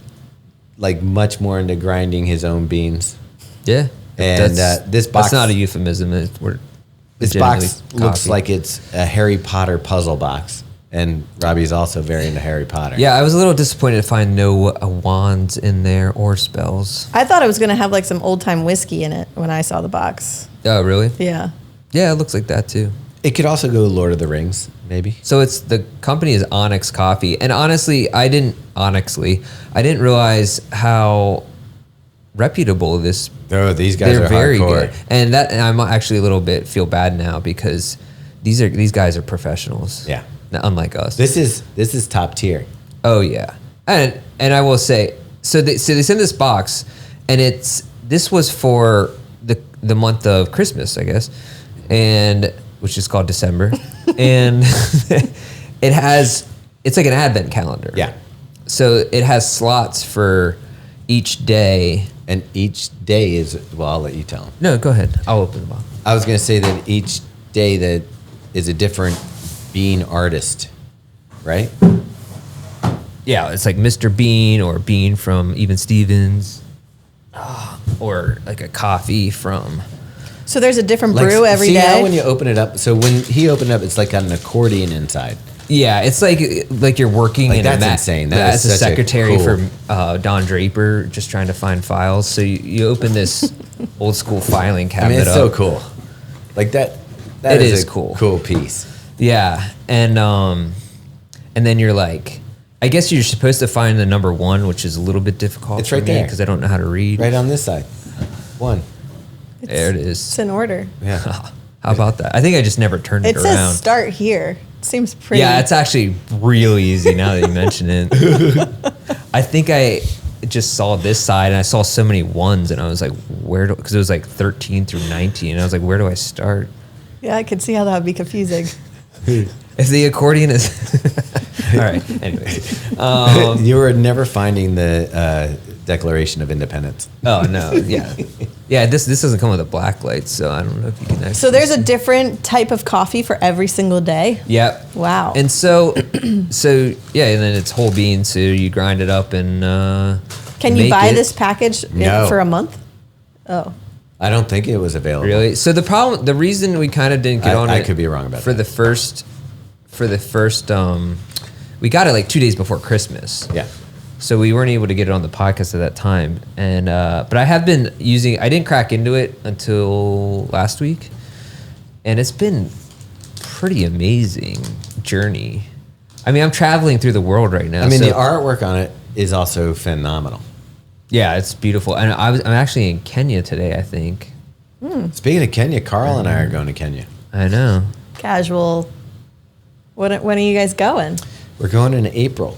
like much more into grinding his own beans. Yeah. And this box- That's not a euphemism. We're This legitimately box looks coffee. like it's a Harry Potter puzzle box, and Robbie's also very into Harry Potter. Yeah, I was a little disappointed to find no wands in there or spells. I thought it was going to have like some old time whiskey in it when I saw the box. Oh, really? Yeah. Yeah, it looks like that too. It could also go Lord of the Rings, maybe. So the company is Onyx Coffee, and honestly, I didn't realize how reputable this. Oh, these guys They're are very hardcore. good, and I'm actually a little bit feel bad now because these guys are professionals. Yeah. Unlike us. This is top tier. Oh yeah, and I will say, so they send this box, and this was for the month of Christmas, I guess, and which is called December, and it's like an advent calendar. Yeah. So it has slots for each day. And each day is, well, I'll let you tell them. No, go ahead. I'll open the box. I was going to say that each day that is a different bean artist, right? Yeah, it's like Mr. Bean or Bean from Even Stevens, or like a coffee from. So there's a different brew every see day. how when you open it up, so when he opened it up, it's like got an accordion inside. Yeah, it's like you're working Like, in that's a insane. That as is a such a secretary cool- for Don Draper, just trying to find files. So you open this old school filing I cabinet mean, it's up. so cool. Like that It is a cool. cool piece. Yeah, and then you're like, I guess you're supposed to find the number 1, which is a little bit difficult. It's for right me there. because I don't know how to read. Right on this side. One. There it is. It's in order. Yeah. How about that? I think I just never turned it It around. says start here. Seems pretty. Yeah, it's actually real easy now that you mention it. I think I just saw this side and I saw so many ones and I was like, because it was like 13 through 19. And I was like, where do I start? Yeah, I could see how that would be confusing. If the accordion is. All right, anyways. You were never finding the Declaration of Independence. Oh, no, yeah. Yeah, this doesn't come with a black light, so I don't know if you can actually. So there's a different type of coffee for every single day? Yep. Wow. And so yeah, and then it's whole bean, so you grind it up and Can you make buy it. this package No. for a month? Oh. I don't think it was available. Really? So the reason we kind of didn't get on I it could be wrong about for that. the first we got it like 2 days before Christmas. Yeah. So we weren't able to get it on the podcast at that time. And but I have been I didn't crack into it until last week. And it's been pretty amazing journey. I mean, I'm traveling through the world right now. I mean, so- the artwork on it is also phenomenal. Yeah, it's beautiful. And I'm actually in Kenya today, I think. Speaking of Kenya, Carl and I are going to Kenya. I know. Casual. When are you guys going? We're going in April.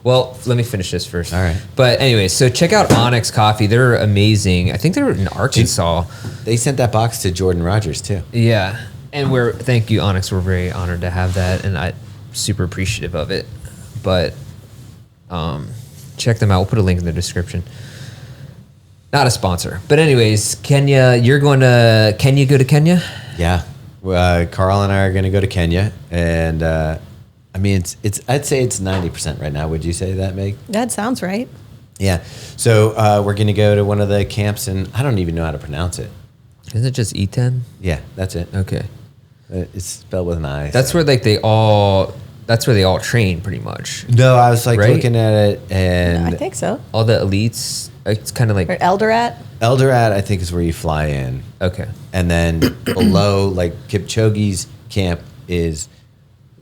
Well, let me finish this first. All right. But anyway, so check out Onyx Coffee. They're amazing. I think they're in Arkansas. They sent that box to Jordan Rogers too. Yeah. And thank you, Onyx. We're very honored to have that, and I'm super appreciative of it. But check them out. We'll put a link in the description. Not a sponsor. But anyways, Kenya, can you go to Kenya? Yeah. Carl and I are going to go to Kenya, and I mean, it's. I'd say it's 90% right now. Would you say that, Meg? That sounds right. Yeah. So we're going to go to one of the camps, and I don't even know how to pronounce it. Isn't it just E10? Yeah, that's it. Okay. It's spelled with an I. That's where they all train pretty much. No, I was like Right? looking at it, and I think so. All the elites. It's kind of like Or Eldoret? Eldoret, I think, is where you fly in. okay. And then below, like Kipchoge's camp is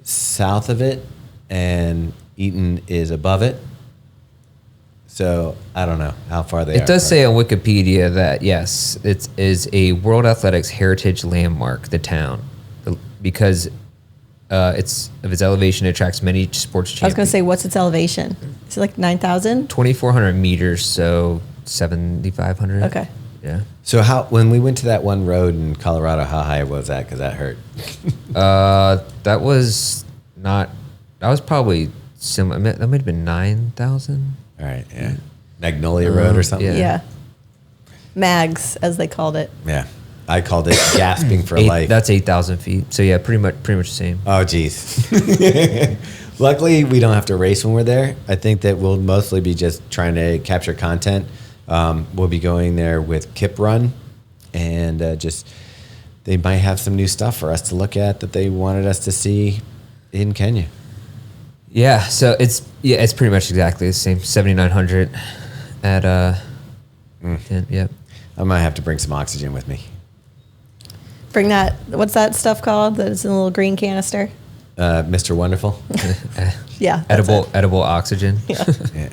south of it, and Eaton is above it. So I don't know how far they are. It does say on Wikipedia that yes, it is a World Athletics Heritage Landmark. The town, because its elevation attracts many sports champions. I was going to say, what's its elevation? Is it like 9,000? 2,400 meters, so 7,500. Okay. Yeah. So when we went to that one road in Colorado, how high was that? Because that hurt. That was not. That was probably similar. That might have been 9,000. All right, yeah. Magnolia Road or something? Yeah. Yeah. Mags, as they called it. Yeah. I called it gasping for Eight- life. That's 8,000 feet. So yeah, pretty much the same. Oh, geez. Luckily, we don't have to race when we're there. I think that we'll mostly be just trying to capture content. We'll be going there with Kip Run, and they might have some new stuff for us to look at that they wanted us to see in Kenya. Yeah, so it's pretty much exactly the same. 7,900 at 10, yep. I might have to bring some oxygen with me. Bring that. What's that stuff called? That's in a little green canister. Mr. Wonderful. Yeah. that's it. Edible oxygen. Yeah. Yeah.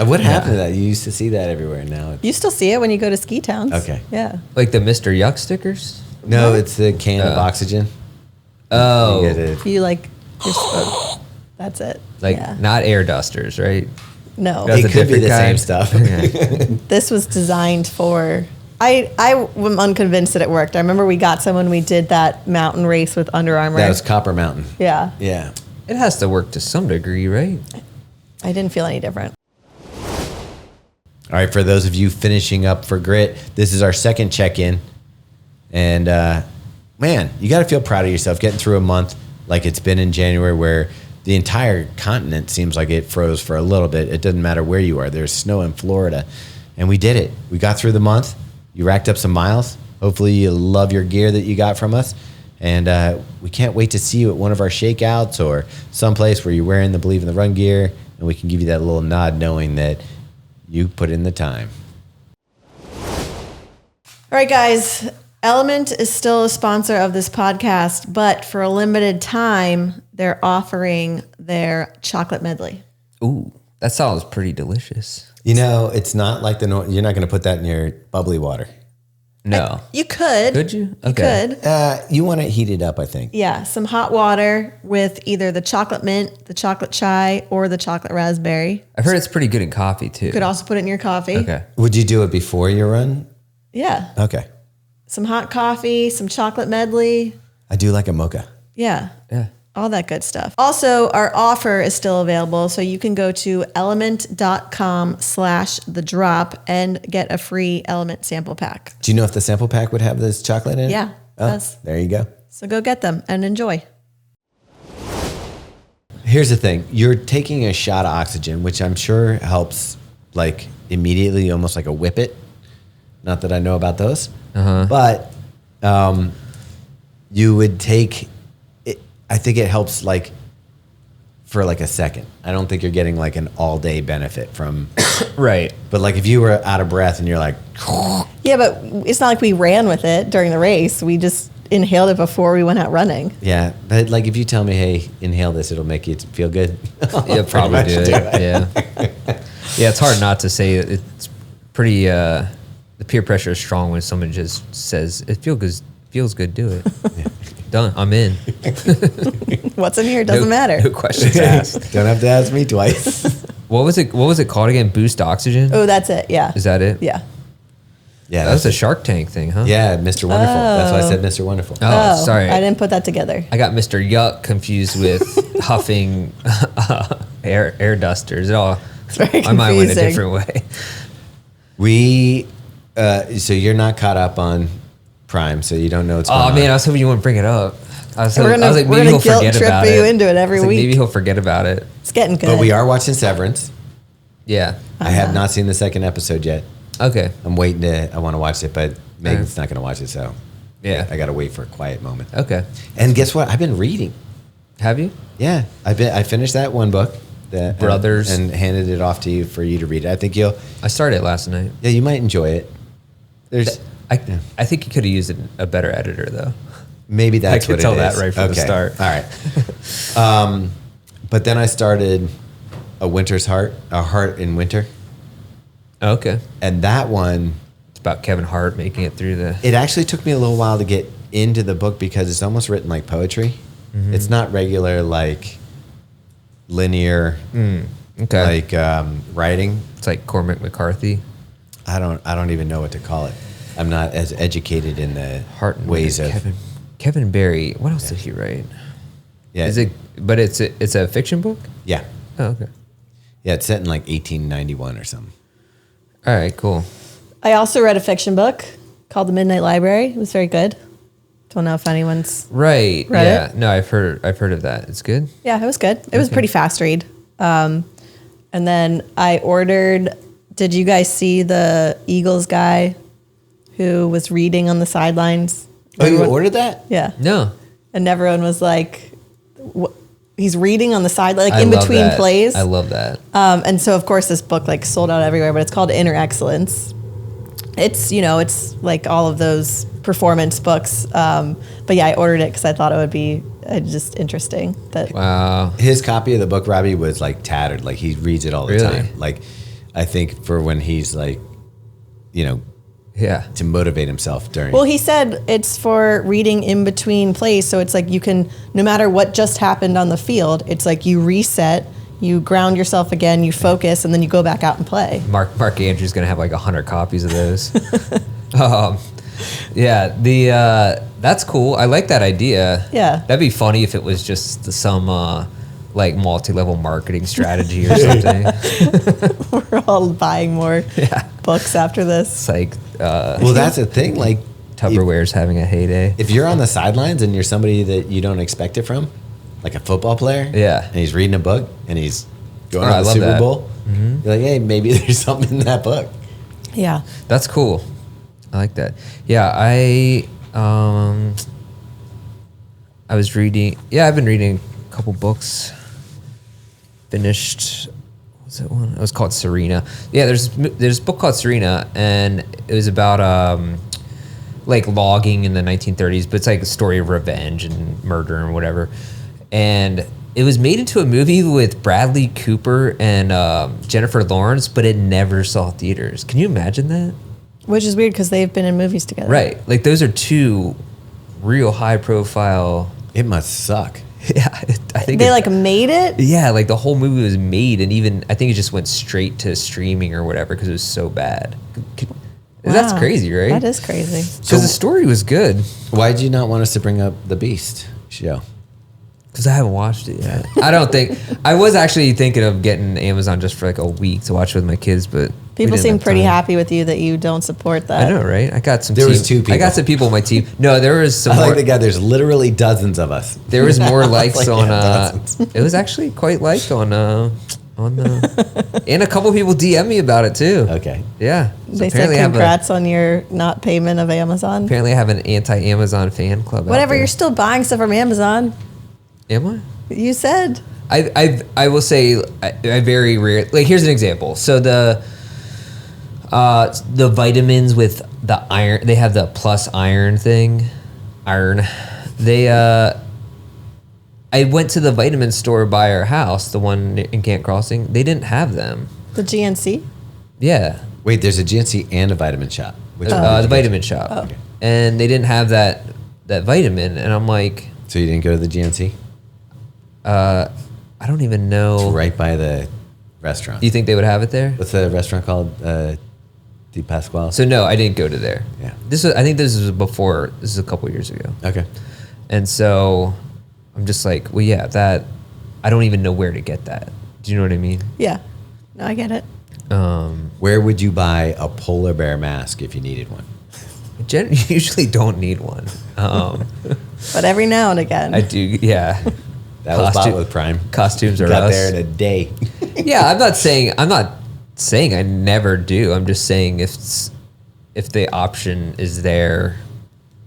What happened to that? You used to see that everywhere. Now it's... You still see it when you go to ski towns. Okay. Yeah. Like the Mr. Yuck stickers? No, it's the can of oxygen. Oh. You get it. You like, that's it. Like yeah. not air dusters, right? No. That's a It could be different the same kind. stuff. Okay. This was designed for. I am unconvinced that it worked. I remember we got some when we did that mountain race with Under Armour. That was Copper Mountain. Yeah. Yeah. It has to work to some degree, right? I didn't feel any different. All right, for those of you finishing up for Grit, this is our second check-in. And, man, you got to feel proud of yourself getting through a month like it's been in January where the entire continent seems like it froze for a little bit. It doesn't matter where you are. There's snow in Florida. And we did it. We got through the month. You racked up some miles. Hopefully you love your gear that you got from us. And we can't wait to see you at one of our shakeouts or someplace where you're wearing the Believe in the Run gear. And we can give you that little nod knowing that you put in the time. All right, guys. LMNT is still a sponsor of this podcast, but for a limited time, they're offering their chocolate medley. Ooh, that sounds pretty delicious. You know, it's not like you're not going to put that in your bubbly water. No. You could. Could you? You Okay. could. You want to heat it up, I think. Yeah, some hot water with either the chocolate mint, the chocolate chai, or the chocolate raspberry. I've heard it's pretty good in coffee too. You could also put it in your coffee. Okay. Would you do it before your run? Yeah. Okay. Some hot coffee, some chocolate medley. I do like a mocha. Yeah. Yeah. All that good stuff. Also, our offer is still available. So you can go to element.com/thedrop and get a free Element sample pack. Do you know if the sample pack would have this chocolate in it? Yeah, it Oh, does. there you go. So go get them and enjoy. Here's the thing. You're taking a shot of oxygen, which I'm sure helps like immediately, almost like a whippet. Not that I know about those. But you would take it. I think it helps like for like a second. I don't think you're getting like an all day benefit from, Right. but like if you were out of breath and you're like, Yeah, but it's not like we ran with it during the race. We just inhaled it before we went out running. yeah, but like if you tell me, hey, inhale this, it'll make you feel good. Yeah, probably much do it. do Yeah. Yeah, it's hard not to say it. It's pretty the peer pressure is strong when someone just says it feels good, do it. Done. I'm in. What's in here doesn't matter. No questions asked. Don't have to ask me twice. What was it called again? Boost Oxygen? Oh, that's it. Yeah. Is that it? Yeah. Yeah, That was a Shark Tank thing, huh? yeah, Mr. Wonderful. That's why I said Mr. Wonderful. Oh, sorry. I didn't put that together. I got Mr. Yuck confused with huffing air dusters. It all It's very my mind went a confusing. different way. So you're not caught up on Prime, so you don't know what's going Oh on. man, I was hoping you wouldn't bring it up. I was We're like, maybe gonna he'll guilt forget trip about you it. into it every I was like, week. maybe he'll forget about it. It's getting good. But we are watching Severance. Yeah. I have not seen the second episode yet. Okay. I'm waiting I want to watch it, but Megan's not going to watch it, so Yeah. I got to wait for a quiet moment. Okay. And guess what? I've been reading. Have you? Yeah, I finished that one book, Brothers. and handed it off to you for you to read. I think I started it last night. you might enjoy it. There's I think you could have used a better editor though. maybe that's I could what tell it that is. right from the start. All right. But then I started A Heart in Winter, Okay. and that one. It's about Kevin Hart making it through the. It actually took me a little while to get into the book because it's almost written like poetry. Mm-hmm. It's not regular like linear Okay. like writing. It's like Cormac McCarthy. I don't even know what to call it. I'm not as educated in the Hart and ways of Kevin Barry. What else did he write? yeah. Is it? But it's a fiction book. Yeah. Oh, okay. Yeah, it's set in like 1891 or something. All right. Cool. I also read a fiction book called The Midnight Library. It was very good. Don't know if anyone's. Right. Read yeah. it? No, I've heard of that. It's good. Yeah, it was good. It was a pretty fast read. And then I ordered. Did you guys see the Eagles guy who was reading on the sidelines? Oh, you Everyone- ordered that? Yeah. No. And everyone was like, he's reading on the sideline, like I in love between that. plays. I love that. And so, of course, this book like sold out everywhere, but it's called Inner Excellence. It's, it's like all of those performance books. But yeah, I ordered it because I thought it would be just interesting. That Wow. His copy of the book, Robbie, was like tattered. Like he reads it all the Really? time. Like I think for when he's like, Yeah. to motivate himself during. Well, he said it's for reading in between plays. So it's like you can, no matter what just happened on the field, it's like you reset, you ground yourself again, you focus, and then you go back out and play. Mark Andrews gonna have like 100 copies of those. Yeah, that's cool. I like that idea. Yeah. That'd be funny if it was just some like multi-level marketing strategy or something. We're all buying more books after this. It's like well, that's the thing. Like Tupperware's having a heyday. if you're on the sidelines and you're somebody that you don't expect it from, like a football player, Yeah. and he's reading a book and he's going Oh, I to the love Super that. Bowl, you're like, hey, maybe there's something in that book. Yeah. That's cool. I like that. Yeah, I was reading. Yeah, I've been reading a couple books. Finished. What's that one? It was called Serena. Yeah, there's a book called Serena, and it was about like logging in the 1930s, but it's like a story of revenge and murder and whatever. And it was made into a movie with Bradley Cooper and Jennifer Lawrence, but it never saw theaters. Can you imagine that? Which is weird because they've been in movies together. Right. Like those are two real high profile. It must suck. Yeah. I think They like made it? yeah, like the whole movie was made, and even I think it just went straight to streaming or whatever because it was so bad. That's Wow. crazy, right? That is crazy. Because the story was good. Why did you not want us to bring up the Beast show? Because I haven't watched it yet. I don't think I was actually thinking of getting Amazon just for like a week to watch with my kids, but we People didn't seem have pretty time. happy with you that you don't support that. I know, right? I got some. There was two I got people. some people on my team. No, there was some. I more, like the guy. There's literally dozens of us. There was more likes Like, on. yeah, dozens. It was actually quite liked on and a couple people DM me about it too. Okay. Yeah. So They said apparently I have congrats on your not payment of Amazon. apparently I have an anti-Amazon fan club. out Whatever, there. you're still buying stuff from Amazon. Am I? You said. I will say I very rare. Like here's an example. So the vitamins with the iron, they have the plus iron thing. They I went to the vitamin store by our house, the one in Kent Crossing. They didn't have them. The GNC? Yeah. Wait, there's a GNC and a vitamin shop. Which one did The you go to? vitamin shop. Oh. And they didn't have that vitamin, and I'm like, So you didn't go to the GNC? I don't even know. It's right by the restaurant. Do you think they would have it there? What's the restaurant called? Di Pasquale? So no, I didn't go to there. Yeah. I think this was before. This is a couple years ago. Okay. And so I'm just like, well, yeah, that I don't even know where to get that. Do you know what I mean? Yeah. No, I get it. Where would you buy a polar bear mask if you needed one? I usually don't need one. But every now and again. I do, yeah. That was bought with Prime. Costumes are Got us. there in a day. Yeah, I'm not saying I never do. I'm just saying if the option is there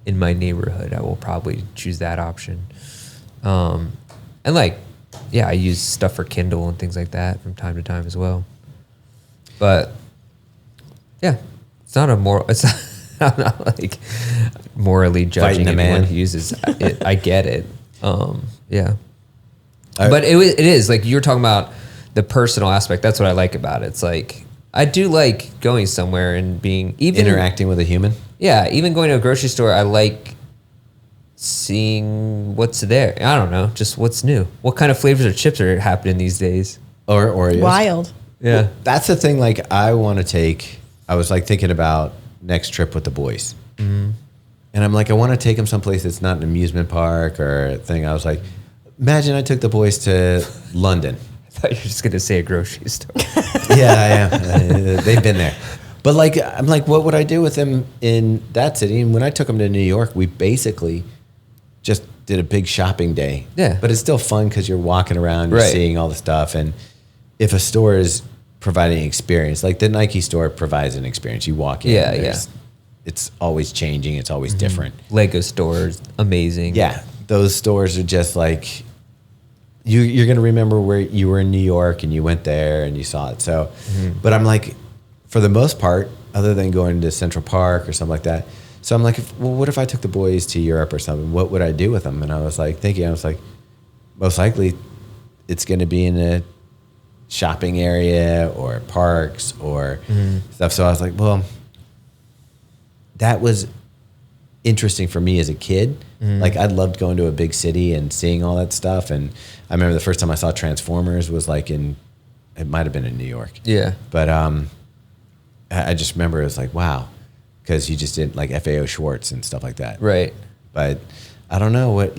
in my neighborhood, I will probably choose that option. And like, yeah, I use stuff for Kindle and things like that from time to time as well. But yeah, it's not a moral. It's not, I'm not like morally judging Fighting a anyone man. who uses it. I get it. Yeah. I- But it is like you were talking about the personal aspect. That's what I like about it. It's like I do like going somewhere and being even Interacting with a human? Yeah, even going to a grocery store, I like seeing what's there. I don't know, just what's new. What kind of flavors of chips are happening these days? Or Oreos? Wild. Yeah. That's the thing. Like, I want to take. I was like thinking about next trip with the boys, and I'm like, I want to take them someplace that's not an amusement park or a thing. I was like, imagine I took the boys to London. I thought you were just gonna say a grocery store. Yeah, I am. They've been there, but like, I'm like, what would I do with them in that city? And when I took them to New York, we basically just did a big shopping day. Yeah. But it's still fun because you're walking around, you're Right. seeing all the stuff, and if a store is providing an experience, like the Nike store provides an experience, you walk in. Yeah, there's- It's always changing. It's always different. Lego stores, amazing. Yeah, those stores are just like you're going to remember where you were in New York and you went there and you saw it. So, but I'm like, for the most part, other than going to Central Park or something like that, So I'm like, well, what if I took the boys to Europe or something? What would I do with them? And I was like thinking, I was like, most likely it's going to be in a shopping area or parks or stuff. So I was like, well, that was interesting for me as a kid. Like I loved going to a big city and seeing all that stuff. And I remember the first time I saw Transformers was like it might've been in New York. Yeah. But I just remember it was like, wow. Cause you just did like FAO Schwartz and stuff like that. Right. But I don't know if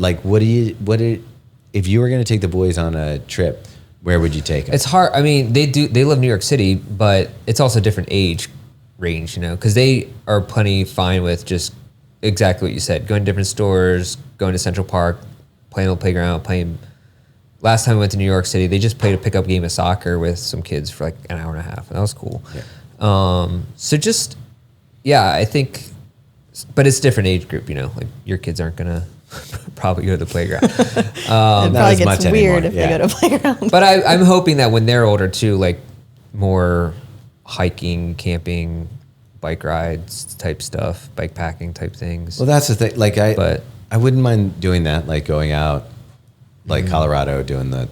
you were going to take the boys on a trip, where would you take them? It's hard. I mean, they live in New York City, but it's also a different age range, because they are plenty fine with just exactly what you said, going to different stores, going to Central Park, playing on the playground, last time I went to New York City, they just played a pickup game of soccer with some kids for like an hour and a half, and that was cool. Yeah. So just, yeah, I think, but it's a different age group, like your kids aren't gonna probably go to the playground. It probably gets weird if they go to playground. But I'm hoping that when they're older too, like more hiking, camping, bike rides type stuff, bike packing type things. Well, that's the thing. Like I wouldn't mind doing that, like going out, like Colorado, doing the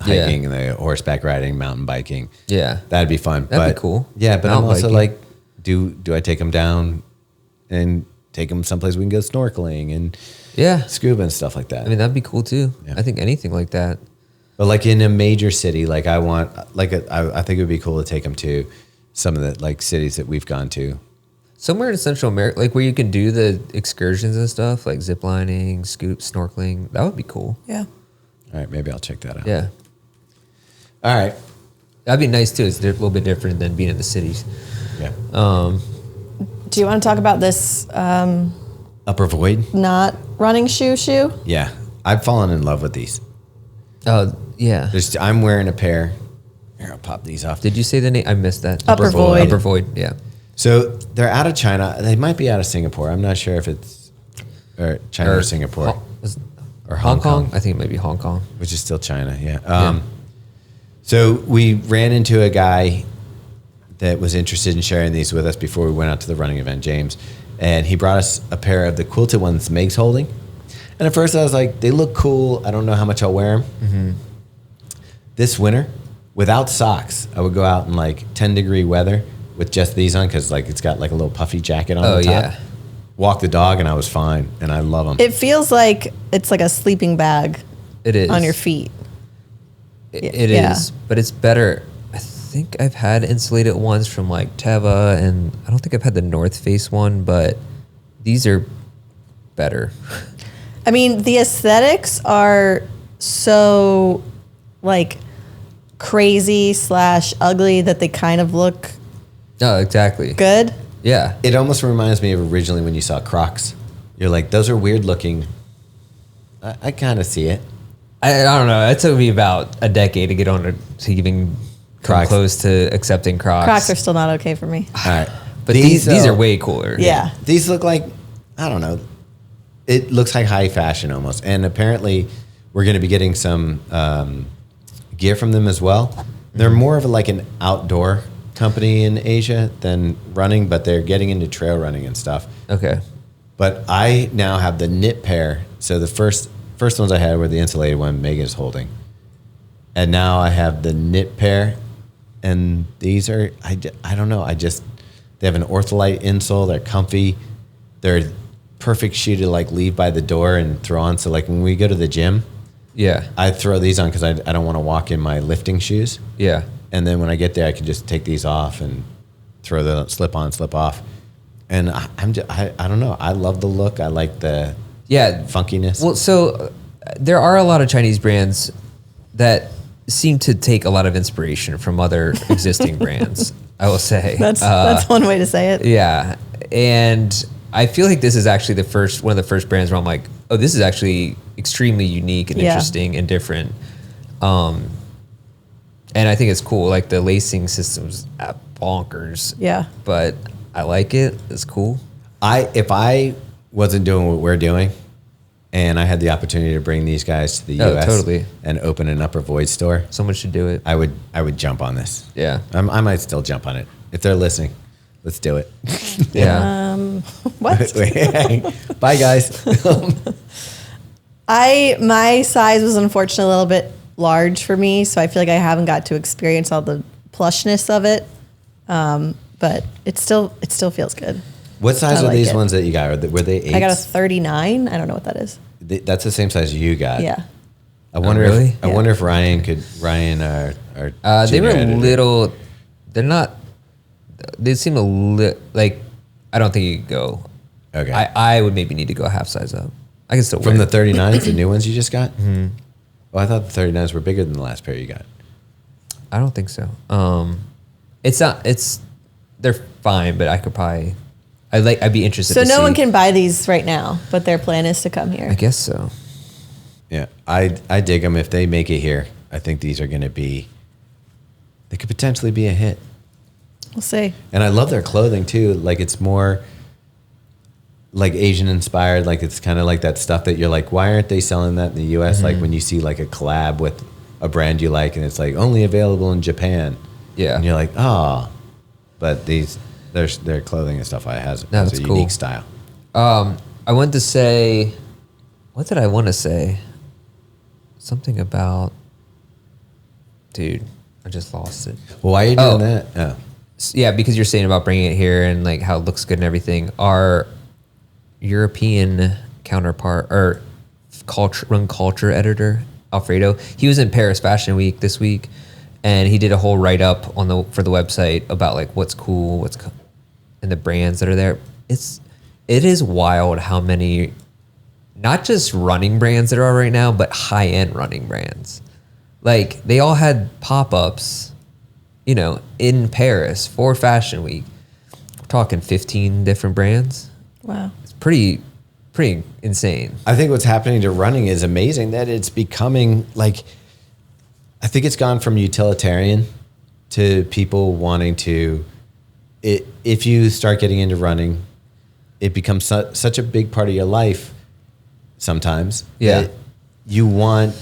hiking and the horseback riding, mountain biking. Yeah, that'd be fun. That'd be cool. Yeah, but Mountain I'm also biking. like, do I take them down and take them someplace we can go snorkeling and scuba and stuff like that? I mean, that'd be cool too. Yeah. I think anything like that. But like in a major city, like I think it would be cool to take them to some of the like cities that we've gone to. Somewhere in Central America, like where you can do the excursions and stuff, like zip lining, snorkeling. That would be cool. Yeah. All right, maybe I'll check that out. Yeah. All right. That'd be nice too. It's a little bit different than being in the cities. Yeah. Do you want to talk about this Upper Void? not running shoe? Yeah. I've fallen in love with these. Oh, yeah. I'm wearing a pair. Here, I'll pop these off. Did you say the name? I missed that. Upper Void. Upper Void, yeah. So they're out of China. They might be out of Singapore. I'm not sure if it's China or Singapore. Or Hong Kong. I think it might be Hong Kong. Which is still China, yeah. So we ran into a guy that was interested in sharing these with us before we went out to the running event, James. And he brought us a pair of the quilted ones Meg's holding. And at first I was like, they look cool. I don't know how much I'll wear them. Mm-hmm. This winter, without socks, I would go out in like 10-degree weather with just these on because like it's got like a little puffy jacket on the top. Yeah. Walk the dog and I was fine, and I love them. It feels like it's like a sleeping bag. It is. On your feet. It is, but it's better. I think I've had insulated ones from like Teva, and I don't think I've had the North Face one, but these are better. I mean, the aesthetics are so like crazy / ugly that they kind of look No, exactly. good. Yeah. It almost reminds me of originally when you saw Crocs. You're like, those are weird looking. I kind of see it. I don't know. It took me about a decade to get on to even come close to accepting Crocs. Crocs are still not okay for me. All right. But these are way cooler. Yeah. These look like, I don't know. It looks like high fashion almost. And apparently we're going to be getting some gear from them as well. They're more of like an outdoor company in Asia than running, but they're getting into trail running and stuff. Okay. But I now have the knit pair. So the first ones I had were the insulated one Megan's holding. And now I have the knit pair. And these are, I don't know. They have an ortholite insole. They're comfy. They're perfect shoe to like leave by the door and throw on. So like when we go to the gym, I throw these on because I don't want to walk in my lifting shoes. Yeah. And then when I get there, I can just take these off and throw the slip on, slip off. And I don't know. I love the look. I like the funkiness. Well, so there are a lot of Chinese brands that seem to take a lot of inspiration from other existing brands, I will say. That's one way to say it. Yeah. And I feel like this is actually one of the first brands where I'm like, oh, this is actually extremely unique and interesting and different. And I think it's cool. Like the lacing system's bonkers. Yeah. But I like it. It's cool. If I wasn't doing what we're doing and I had the opportunity to bring these guys to the US and open an Upper Void store, someone should do it. I would jump on this. Yeah. I might still jump on it if they're listening. Let's do it. Yeah. What? Bye, guys. My size was unfortunately a little bit large for me, so I feel like I haven't got to experience all the plushness of it. But it still feels good. What size I are like these it. ones that you got? Were they 8s? I got a 39. I don't know what that is. That's the same size you got. Yeah. I wonder really? if I wonder if Ryan our They were junior editor. little. They're not. They seem a little like. I don't think you could go. Okay. I would maybe need to go a half size up. I can still From wear the it. 39s, the new ones you just got? Mm-hmm. Oh, I thought the 39s were bigger than the last pair you got. I don't think so. It's not. It's. They're fine, but I could probably. I'd be interested. So to no see. one can buy these right now, but their plan is to come here. I guess so. Yeah, I dig them. If they make it here, I think these are going to be. They could potentially be a hit. We'll see. And I love their clothing too. Like it's more like Asian inspired. Like it's kind of like that stuff that you're like, why aren't they selling that in the US? Mm-hmm. Like when you see like a collab with a brand you like and it's like only available in Japan. Yeah. And you're like, oh, but their clothing and stuff has a that's unique cool. style. I wanted to say. What did I want to say? Something about. Dude, I just lost it. Well, why are you doing Oh. that? Oh. Yeah, because you're saying about bringing it here and like how it looks good and everything. Our European counterpart or culture editor Alfredo, he was in Paris Fashion Week this week, and he did a whole write up for the website about like what's cool, and the brands that are there. It is wild how many, not just running brands there are right now, but high end running brands. Like they all had pop ups. In Paris for Fashion Week. We're talking 15 different brands. Wow. It's pretty insane. I think what's happening to running is amazing that it's becoming like, I think it's gone from utilitarian to people wanting to, if you start getting into running, it becomes such a big part of your life sometimes. Yeah. That you want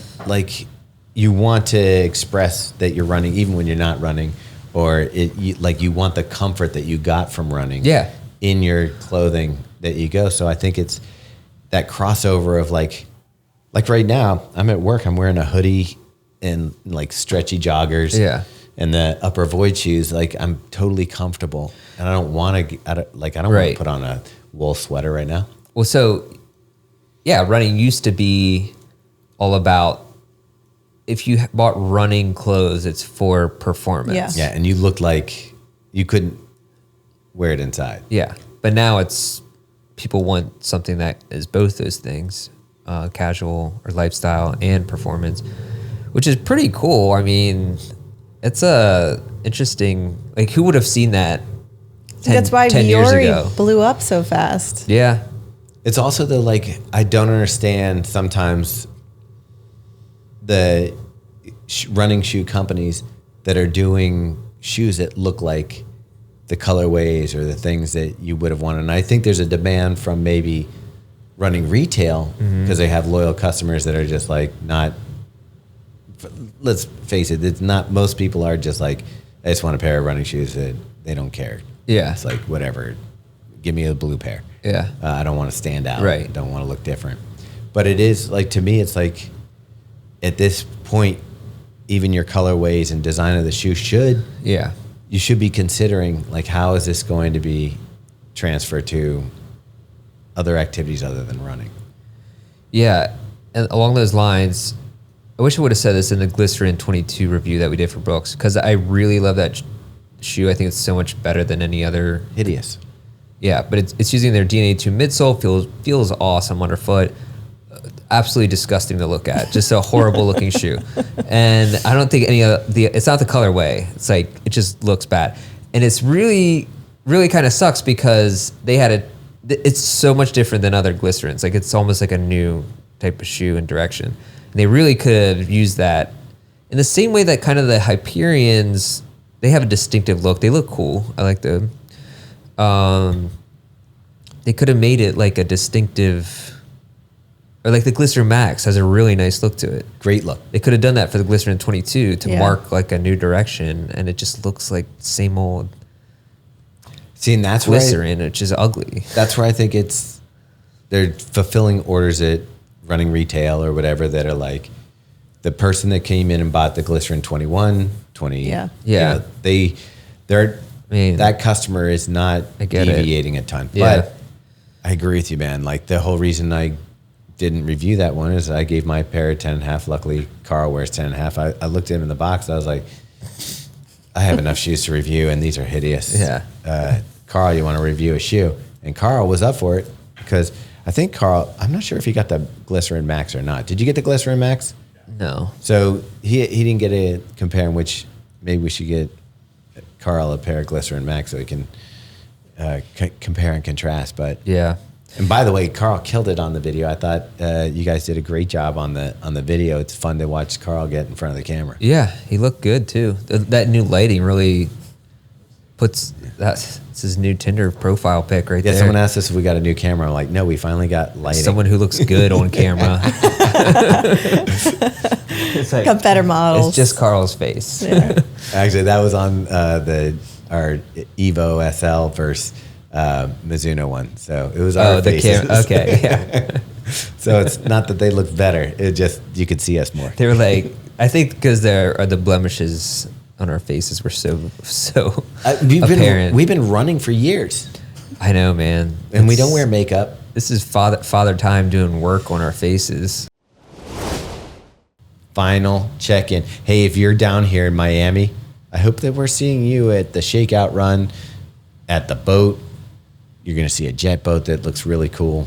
to express that you're running even when you're not running, or you want the comfort that you got from running Yeah. in your clothing that you go. So I think it's that crossover of like right now I'm at work, I'm wearing a hoodie and like stretchy joggers and the upper void shoes. Like I'm totally comfortable and I don't want to want to put on a wool sweater right now. Well, so yeah, running used to be all about, if you bought running clothes, it's for performance. Yeah. Yeah, and you looked like you couldn't wear it inside. Yeah. But now it's, people want something that is both those things, casual or lifestyle and performance, which is pretty cool. I mean, it's interesting, like who would have seen that 10 years ago? Viore blew up so fast. Yeah. It's also I don't understand sometimes the running shoe companies that are doing shoes that look like the colorways or the things that you would have wanted. And I think there's a demand from maybe running retail because they have loyal customers that are just like not, let's face it, it's not, most people are just like, I just want a pair of running shoes that they don't care. Yeah. It's like, whatever, give me a blue pair. Yeah. I don't want to stand out. Right. I don't want to look different. But it is like, to me, it's like at this point, even your colorways and design of the shoe you should be considering like, how is this going to be transferred to other activities other than running? Yeah. And along those lines, I wish I would have said this in the Glycerin 22 review that we did for Brooks, because I really love that shoe. I think it's so much better than any other. Hideous. Yeah, but it's using their DNA2 midsole, feels awesome underfoot. Absolutely disgusting to look at. Just a horrible looking shoe. And I don't think it's not the colorway. It's like, it just looks bad. And it's really, really kind of sucks because it's so much different than other Glycerins. Like it's almost like a new type of shoe and direction. And they really could have used that in the same way that kind of the Hyperions, they have a distinctive look. They look cool. I like them. They could have made it like a distinctive, or like the Glycerin Max has a really nice look to it. Great look. They could have done that for the Glycerin 22 to mark like a new direction, and it just looks like same old. See, and that's where glycerin, which is ugly. that's where I think they're fulfilling orders at running retail or whatever that are like the person that came in and bought the glycerin 21, 20. Yeah. Yeah. They're I mean, that customer is not get it. deviating a ton. Yeah. But I agree with you, man. Like the whole reason I didn't review that one is I gave my pair a 10.5. Luckily, Carl wears 10.5. I looked at him in the box. I was like, I have enough shoes to review, and these are hideous. Yeah. Carl, you want to review a shoe? And Carl was up for it because I think Carl, I'm not sure if he got the Glycerin Max or not. Did you get the Glycerin Max? No. So he didn't get a compare, in which maybe we should get Carl a pair of Glycerin Max so he can compare and contrast. But Yeah. and by the way, Carl killed it on the video. I thought you guys did a great job on the video. It's fun to watch Carl get in front of the camera. Yeah, he looked good too. That new lighting really puts that's his new Tinder profile pic right Yeah, there. someone asked us if we got a new camera. I'm like, no, we finally got lighting. Someone who looks good on camera. It's like, Got better models. it's just Carl's face. Yeah. Actually, that was on our Evo SL versus Mizuno one. So it was our faces. Okay, yeah. So it's not that they look better. It just, you could see us more. They were like, I think because the blemishes on our faces were so apparent. We've been running for years. I know, man. And we don't wear makeup. This is father time doing work on our faces. Final check-in. Hey, if you're down here in Miami, I hope that we're seeing you at the Shakeout run, at the boat. You're going to see a jet boat that looks really cool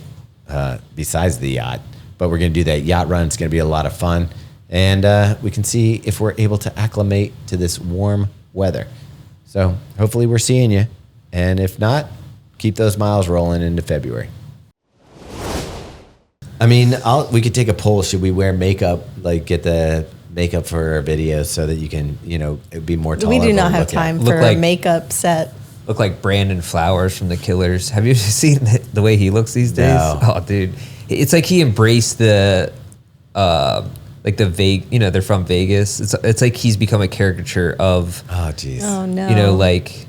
besides the yacht. But we're going to do that yacht run. It's going to be a lot of fun. And we can see if we're able to acclimate to this warm weather. So hopefully we're seeing you. And if not, keep those miles rolling into February. I mean, we could take a poll. Should we wear makeup, like get the makeup for our videos so that you can, it'd be more tolerable. We do not to have look time at. for Look like- a makeup set. Look like Brandon Flowers from The Killers. Have you seen the way he looks these days? No. Oh, dude. It's like he embraced the, like the they're from Vegas. It's like he's become a caricature of, Oh, geez. Oh no. like,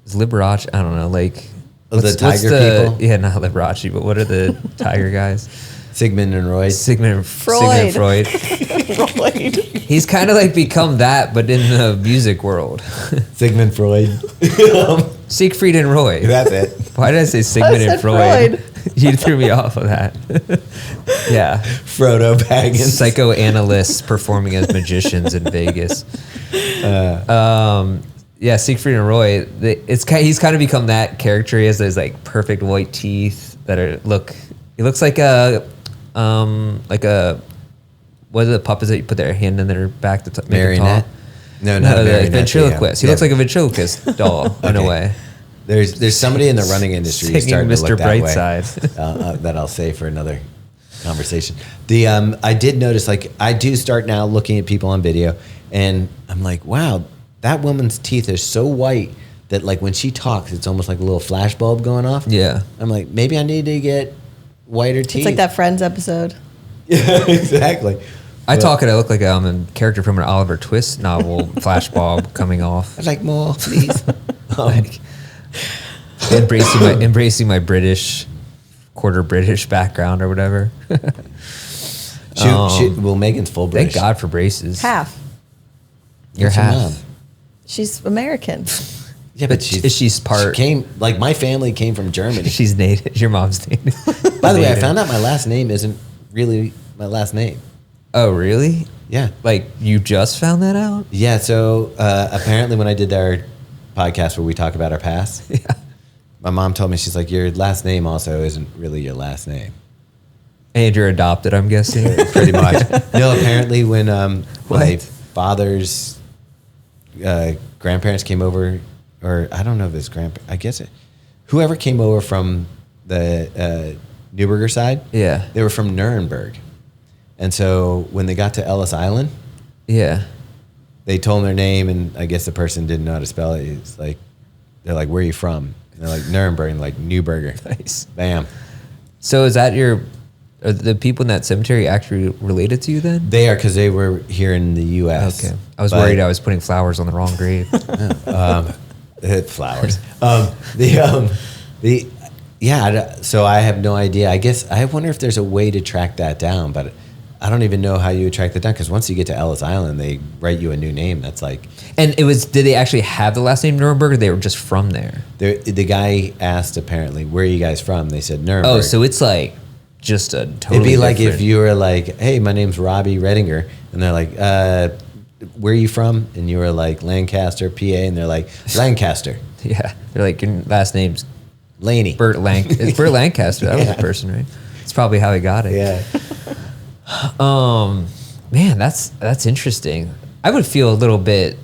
is Liberace? I don't know, like. The tiger people? Yeah, not Liberace, but what are the tiger guys? Sigmund and Roy. Sigmund Freud. Freud. He's kind of like become that, but in the music world. Sigmund Freud. Siegfried and Roy. That's it. Why did I say Sigmund I and said Freud? Freud. You threw me off of that. Yeah. Frodo Baggins. Psychoanalysts performing as magicians in Vegas. Yeah, Siegfried and Roy. He's kind of become that character. He has those like perfect white teeth that he looks like a what are the puppets that you put their hand in their back to make them Marionette? tall? No, not a the marionette. ventriloquist. He Yeah. looks like a ventriloquist doll in a Okay. way. There's somebody in the running industry who's Singing starting to Mr. look that way. Brightside. That I'll say for another conversation. I did notice, like, I do start now looking at people on video, and I'm like, wow, that woman's teeth are so white that, like, when she talks, it's almost like a little flash bulb going off. Yeah. I'm like, maybe I need to get whiter teeth. It's like that Friends episode. Yeah, exactly. I talk and I look like I'm a character from an Oliver Twist novel, flashbulb coming off. I'd like more, please. Like embracing my British, quarter British background or whatever. Well, Megan's full British. Thank God for braces. Half. You're What's your half. mom? She's American. Yeah, But she's part. She came, like, my family came from Germany. She's native. Your mom's native. By the way, I Native. found out my last name isn't really my last name. Oh, really? Yeah. Like you just found that out? Yeah, so apparently when I did our podcast where we talk about our past, Yeah. my mom told me, she's like, your last name also isn't really your last name. And you're adopted, I'm guessing. Pretty much. No, apparently when my What? father's grandparents came over, or I don't know if it's I guess whoever came over from the Newburger side, Yeah. they were from Nuremberg. And so when they got to Ellis Island, Yeah. they told them their name, and I guess the person didn't know how to spell it. It's like, they're like, where are you from? And they're like, Nuremberg, and like, Newburger. Nice. Bam. So is that are the people in that cemetery actually related to you then? They are, because they were here in the U.S. Okay. I was But worried I was putting flowers on the wrong grave. Flowers. The yeah. So I have no idea. I guess I wonder if there's a way to track that down, but I don't even know how you would track that down because once you get to Ellis Island, they write you a new name. That's like. And it was. Did they actually have the last name Nuremberg, or they were just from there? The guy asked apparently, "Where are you guys from?" They said Nuremberg. Oh, so it's like just a totally. It'd be like different- if you were like, "Hey, my name's Robbie Redinger," and they're like, "Where are you from?" And you were like Lancaster, PA, and they're like Lancaster. Yeah, they're like your last name's Laney. It's Burt Lancaster. That was Yeah. the person, right? It's probably how he got it. Yeah. Man, that's interesting. I would feel a little bit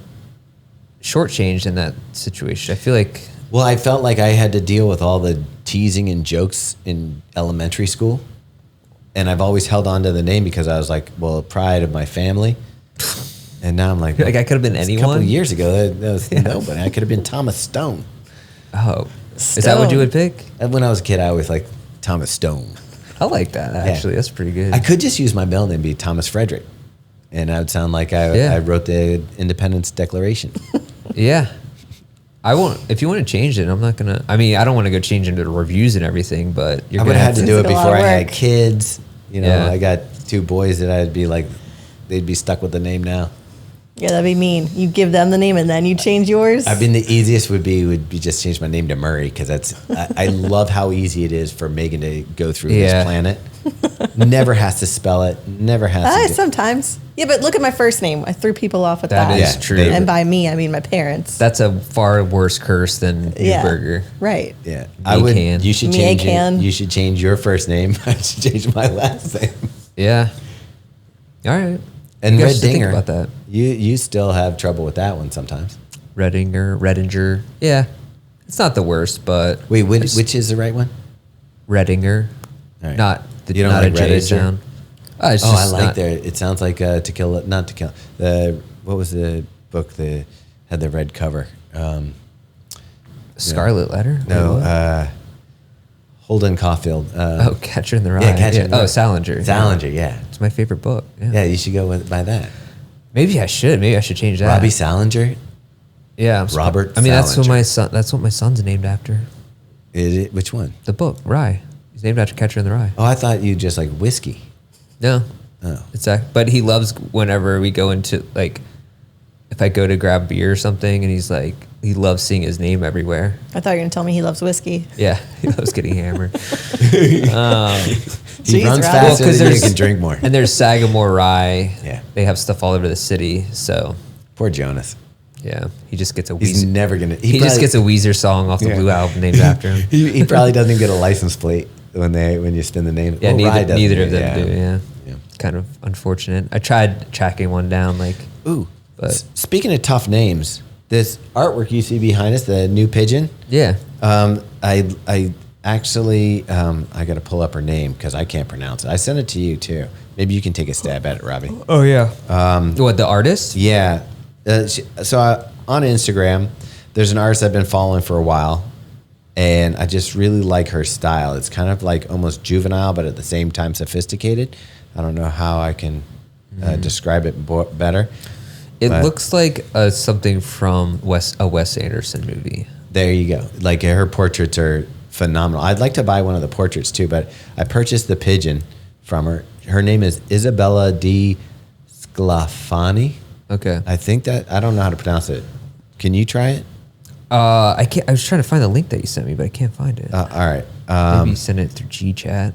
shortchanged in that situation. I feel like Well, I felt like I had to deal with all the teasing and jokes in elementary school. And I've always held on to the name because I was like, well, pride of my family. And now I'm like, I could have been a anyone. couple of years ago, that was nobody. I could have been Thomas Stone. Oh, is that what you would pick? And when I was a kid, I always liked Thomas Stone. I like that actually. That's pretty good. I could just use my middle name and be Thomas Frederick. And I would sound like Yeah. I wrote the Independence Declaration. Yeah. I won't. If you want to change it, I'm not gonna. I mean, I don't want to go change into the reviews and everything, but you're I would gonna have had to do it It's a lot before of I had work. kids. You know, Yeah. I got 2 boys that I'd be like, they'd be stuck with the name now. Yeah, that'd be mean. You give them the name and then you change yours. I mean, the easiest would be just change my name to Murray because I love how easy it is for Megan to go through Yeah. this planet. Never has to spell it. Never has to. do- Sometimes. Yeah, but look at my first name. I threw people off with That that. is Yeah, true. they- And by me, I mean my parents. That's a far worse curse than yeah. Newburger. Right. Yeah, I would. Mecan. You should change. Mecan. You should change your first name. I should change my last name. Yeah. All right. And You Red guys should think Dinger. about that. You still have trouble with that one sometimes. Redinger. Yeah. It's not the worst, but Wait, which is the right one? Redinger. All right. Not the You don't not like a J Reddinger? sound. It's Oh, I just like not- their. It sounds like To Kill. Not To Kill. What was the book that had the red cover? Scarlet Letter. No, Wait, what? Holden Caulfield. Oh, Catcher in the Rye. yeah, Catcher in the Oh, Rye. Salinger. Salinger, yeah. It's my favorite book. Yeah. Yeah, you should go by that. Maybe I should. Maybe I should change that. Robbie Salinger. Yeah. Robert I mean, that's what Salinger. That's what my son's named after. Is it which one? The book Rye. He's named after Catcher in the Rye. Oh, I thought you just like whiskey. No. Oh. It's but he loves whenever we go into like, if I go to grab beer or something, and he's like, he loves seeing his name everywhere. I thought you were going to tell me he loves whiskey. Yeah, he loves getting hammered. He Jeez, runs Robbie. faster Well, 'cause than you there's- can drink more. And there's Sagamore Rye. Yeah. They have stuff all over the city. So, Poor Jonas. yeah, he just gets a He's Weezer. never gonna. He just gets a Weezer song off the Yeah. Blue Album named after him. he probably doesn't get a license plate when you spin the name. Yeah, Well, Rye doesn't, neither of them do. Yeah. Yeah. It's kind of unfortunate. I tried tracking one down, like, Ooh. But- Speaking of tough names, this artwork you see behind us, the new pigeon. yeah. I actually I got to pull up her name because I can't pronounce it. I sent it to you too. Maybe you can take a stab at it, Robbie. Oh yeah. What, the artist? Yeah. On Instagram, there's an artist I've been following for a while, and I just really like her style. It's kind of like almost juvenile, but at the same time sophisticated. I don't know how I can describe it better. It But- looks like something from a Wes Anderson movie. There you go. Like her portraits are phenomenal. I'd like to buy one of the portraits too, but I purchased the pigeon from her. Her name is Isabella Di Sclafani. Okay. I think that I don't know how to pronounce it. Can you try it? I can't. I was trying to find the link that you sent me, but I can't find it. All right. Maybe you send it through GChat.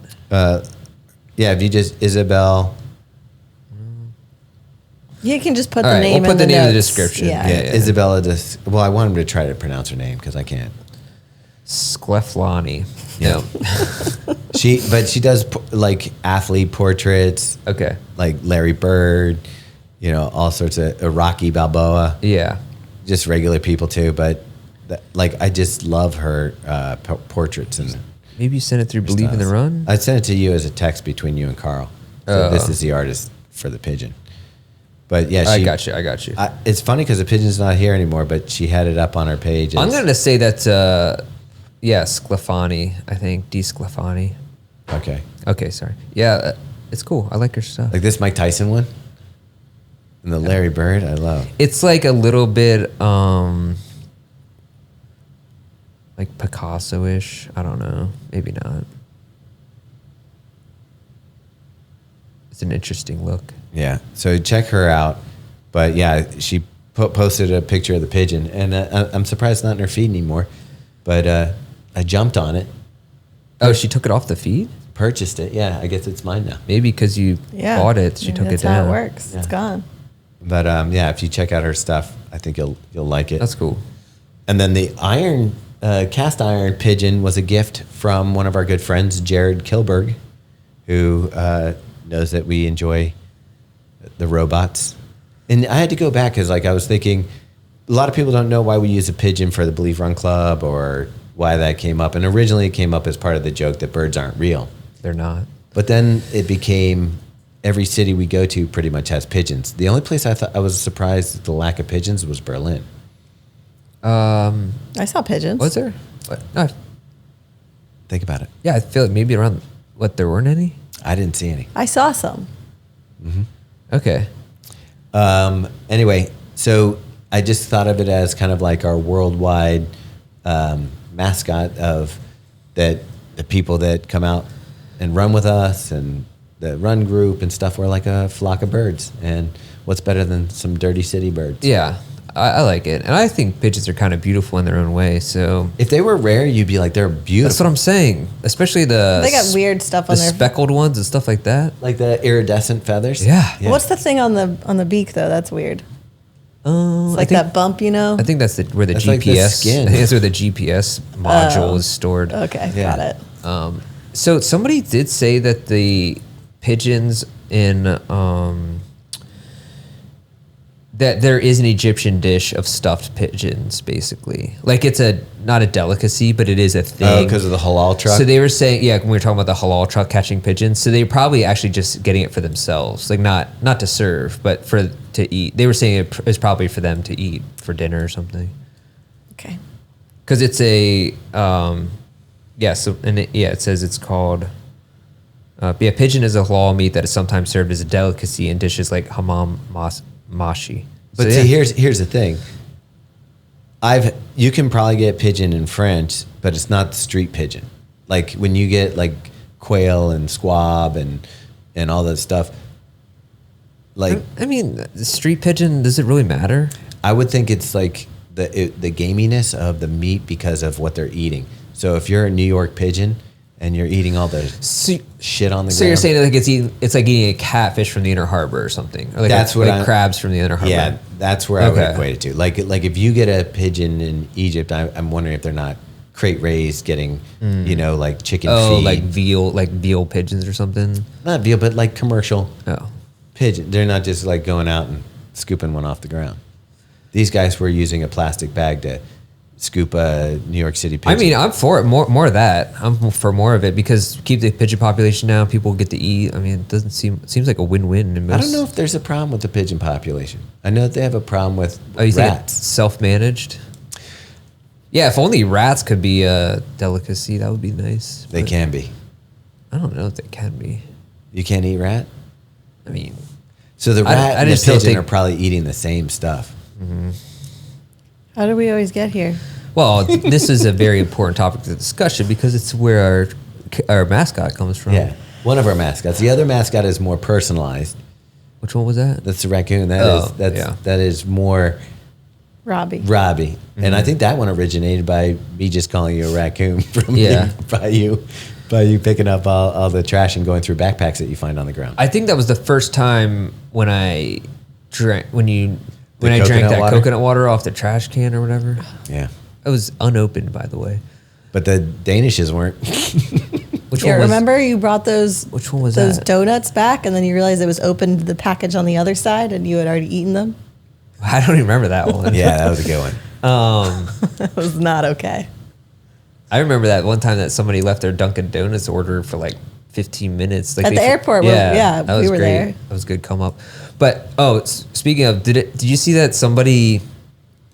Yeah, if you just Isabel. You can just put All the right, name we'll put in the name in the notes. description. Yeah. Yeah. Isabella. Well, I want him to try to pronounce her name because I can't. Scleflani. Yeah. No. But she does like athlete portraits, Okay. like Larry Bird, all sorts of Rocky Balboa. Yeah. Just regular people too, but I just love her portraits and Maybe you sent it through Believe in the styles. Run. I sent it to you as a text between you and Carl. So Oh. this is the artist for the pigeon. But yeah, I got you. It's funny because the pigeon's not here anymore, but she had it up on her page. I'm going to say that, Sclafani, I think. Di Sclafani. Okay, Okay, sorry. Yeah, it's cool. I like her stuff. like this Mike Tyson one, and the Larry Bird. I love. It's like a little bit, like Picasso-ish. I don't know. Maybe not. It's an interesting look. Yeah. So check her out. But yeah, she posted a picture of the pigeon, and I'm surprised it's not in her feed anymore. But I jumped on it. Oh, she took it off the feed? Purchased it. Yeah, I guess it's mine now. Maybe because you bought it, she took it down. That's how it works. Yeah. It's gone. But yeah, if you check out her stuff, I think you'll like it. That's cool. And then the cast iron pigeon was a gift from one of our good friends, Jared Kilberg, who knows that we enjoy the robots. And I had to go back because, like, I was thinking, a lot of people don't know why we use a pigeon for the Believe Run Club or why that came up. And originally it came up as part of the joke that birds aren't real. They're not. But then it became every city we go to pretty much has pigeons. The only place I thought I was surprised at the lack of pigeons was Berlin. I saw pigeons. Was there? What? No, Think about it. yeah, I feel like maybe around, there weren't any? I didn't see any. I saw some. Okay. Anyway, so I just thought of it as kind of like our worldwide mascot of that the people that come out and run with us and the run group and stuff. We're like a flock of birds. And what's better than some dirty city birds? Yeah, I like it. And I think pigeons are kind of beautiful in their own way. So If they were rare, you'd be like, they're beautiful. that's what I'm saying. Especially They got weird stuff on the their. speckled ones and stuff like that. Like the iridescent feathers? Yeah. What's the thing on the beak though? That's weird. It's I like think, that bump, you know. I think that's where the That's GPS. like the skin. I think that's where the GPS module is stored. Okay, Yeah. got it. So somebody did say that the pigeons in that there is an Egyptian dish of stuffed pigeons, basically. Like it's not a delicacy, but it is a thing. Oh, because of the halal truck? So they were saying, when we were talking about the halal truck catching pigeons, so they were probably actually just getting it for themselves, like not to serve, but to eat. They were saying it is probably for them to eat for dinner or something. Okay. Because it's a, it says it's called, pigeon is a halal meat that is sometimes served as a delicacy in dishes like hammam mashi. But see, here's the thing. You can probably get pigeon in French, but it's not the street pigeon. Like when you get like quail and squab and all that stuff. Like I mean, the street pigeon, does it really matter? I would think it's like the gaminess of the meat because of what they're eating. So if you're a New York pigeon and you're eating all the shit on the ground. So you're saying like it's like eating a catfish from the Inner Harbor or something, or like crabs from the Inner Harbor. Yeah, that's where I would equate it to. Like if you get a pigeon in Egypt, I'm wondering if they're not crate raised, getting like chicken feed. like veal pigeons or something. Not veal, but like commercial Oh, pigeon. They're not just like going out and scooping one off the ground. These guys were using a plastic bag to scoop a New York City pigeon. I mean, I'm for it. More of that. I'm for more of it because keep the pigeon population down. People get to eat. I mean, it seems like a win-win. In most, I don't know if there's a problem with the pigeon population. I know that they have a problem with you think rats. it's self-managed? Yeah, if only rats could be a delicacy, that would be nice. They can be. I don't know if they can be. You can't eat rat? I mean, So the rat and the just don't pigeon think- are probably eating the same stuff. How did we always get here? well, this is a very important topic of discussion because it's where our mascot comes from. Yeah. One of our mascots. The other mascot is more personalized. Which one was that? That's the raccoon. That is more Robbie. Robbie. And I think that one originated by me just calling you a raccoon from by you picking up all the trash and going through backpacks that you find on the ground. I think that was the first time when I drank I drank coconut that water? coconut water off the trash can or whatever. Yeah. It was unopened, by the way. But the Danishes weren't. Which Yeah, one was? remember you brought those Which one was those that? donuts back, and then you realized it was opened the package on the other side, and you had already eaten them. I don't even remember that one. Yeah, that was a good one. It was not okay. I remember that one time that somebody left their Dunkin' Donuts order for like 15 minutes. Like At the airport, we were great. there. That was a good come up. But speaking of, did you see that somebody?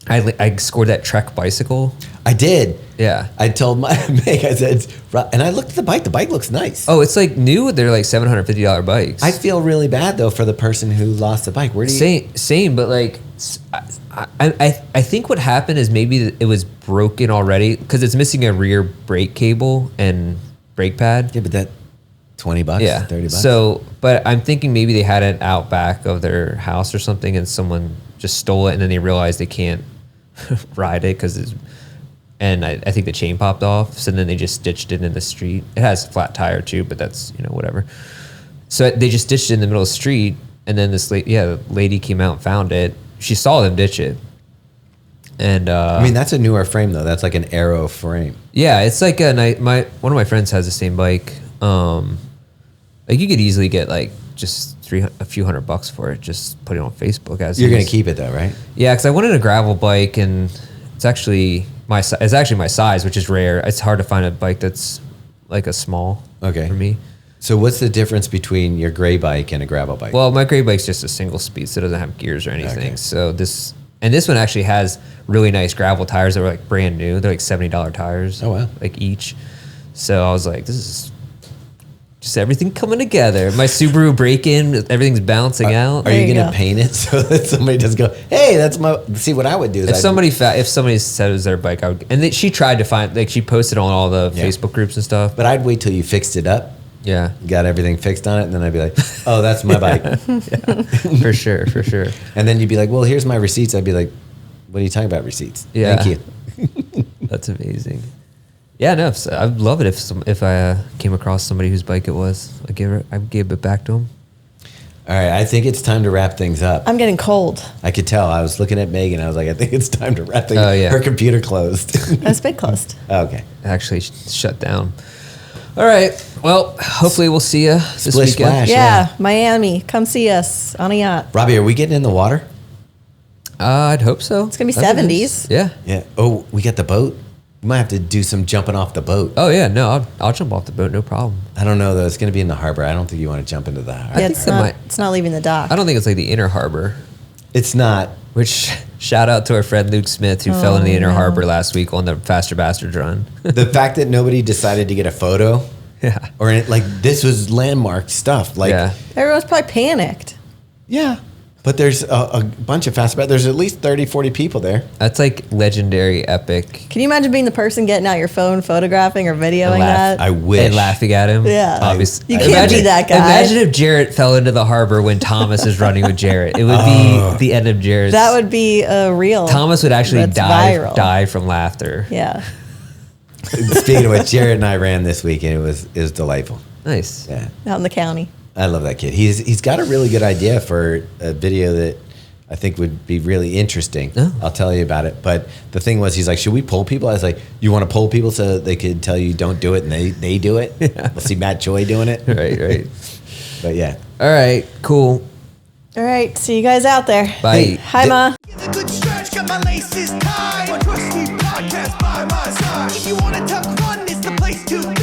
I scored that Trek bicycle. I did. Yeah. I told my Meg, I said, and I looked at the bike. The bike looks nice. Oh, it's like new. They're like $750 bikes. I feel really bad though for the person who lost the bike. Where do you? Same, but like I think what happened is maybe it was broken already because it's missing a rear brake cable and brake pad. Yeah, but that $20, Yeah. $30. So, but I'm thinking maybe they had it out back of their house or something, and someone just stole it, and then they realized they can't ride it because it's. And I think the chain popped off, so then they just stitched it in the street. It has a flat tire too, but that's whatever. So they just ditched it in the middle of the street, and then the lady came out and found it. She saw them ditch it, and I mean, that's a newer frame though. That's like an Aero frame. yeah, it's like one of my friends has the same bike. Like you could easily get like just a few $100 for it. Just put it on Facebook as You're is. gonna keep it though, right? Yeah, because I wanted a gravel bike, and it's actually my size, which is rare. It's hard to find a bike that's like a small Okay. for me. So what's the difference between your gray bike and a gravel bike? Well, my gray bike's just a single speed, so it doesn't have gears or anything. Okay. So this one actually has really nice gravel tires that were like brand new. They're like $70 tires. Oh, wow. Like each. So I was like, this is just everything coming together. My Subaru break-in, everything's bouncing out. Are There you you gonna go. paint it so that somebody doesn't go, hey, that's my? See, what I would do is If somebody said it was their bike, I would. And she tried to find, like, she posted on all the Yeah. Facebook groups and stuff. but I'd wait till you fixed it up, Yeah, got everything fixed on it, and then I'd be like, oh, that's my bike. for sure, for sure. And then you'd be like, well, here's my receipts. I'd be like, what are you talking about, receipts? Yeah. Thank you. That's amazing. Yeah, no, so I'd love it if I came across somebody whose bike it was. I'd give it back to them. All right, I think it's time to wrap things up. I'm getting cold. I could tell. I was looking at Megan. I was like, I think it's time to wrap things up. Oh, yeah. Her computer closed. It's been closed. Okay. Actually shut down. All right. Well, hopefully we'll see you this Splish weekend. splash. Yeah, Miami. Come see us on a yacht. Robbie, are we getting in the water? I'd hope so. It's gonna be That'd 70s. nice. Yeah. Yeah. Oh, we got the boat? We might have to do some jumping off the boat. Oh yeah. No, I'll jump off the boat. No problem. I don't know, though. It's going to be in the harbor. I don't think you want to jump into the harbor. Yeah, think it's that not. might- It's not leaving the dock. I don't think it's like the inner harbor. It's not. Which shout out to our friend Luke Smith who fell in the inner harbor last week on the Faster Bastard run. The fact that nobody decided to get a photo, Yeah. or like this was landmark stuff. Like, Yeah. Everyone's probably panicked. yeah. But there's a bunch of fast. There's at least 30, 40 people there. That's like legendary, epic. Can you imagine being the person getting out your phone, photographing or videoing And laugh. that? I wish. And laughing at him. Yeah. Obviously. You can't be that guy. Imagine if Jarrett fell into the harbor when Thomas is running with Jarrett. It would Oh. be the end of Jarrett's. That would be a real. Thomas would actually that's viral. die from laughter. Yeah. Speaking of which, Jared and I ran this weekend. It was delightful. Nice. Yeah. Out in the county. I love that kid. He's got a really good idea for a video that I think would be really interesting. Oh. I'll tell you about it. But the thing was, he's like, should we poll people? I was like, you want to poll people so that they could tell you don't do it and they do it? Yeah. We'll see Matt Joy doing it. Right. But yeah. All right. Cool. All right. See you guys out there. Bye. Hi, Ma. Give a good stretch, got my laces tied. My trusty podcast by my side. If you wanna talk fun, it's the place to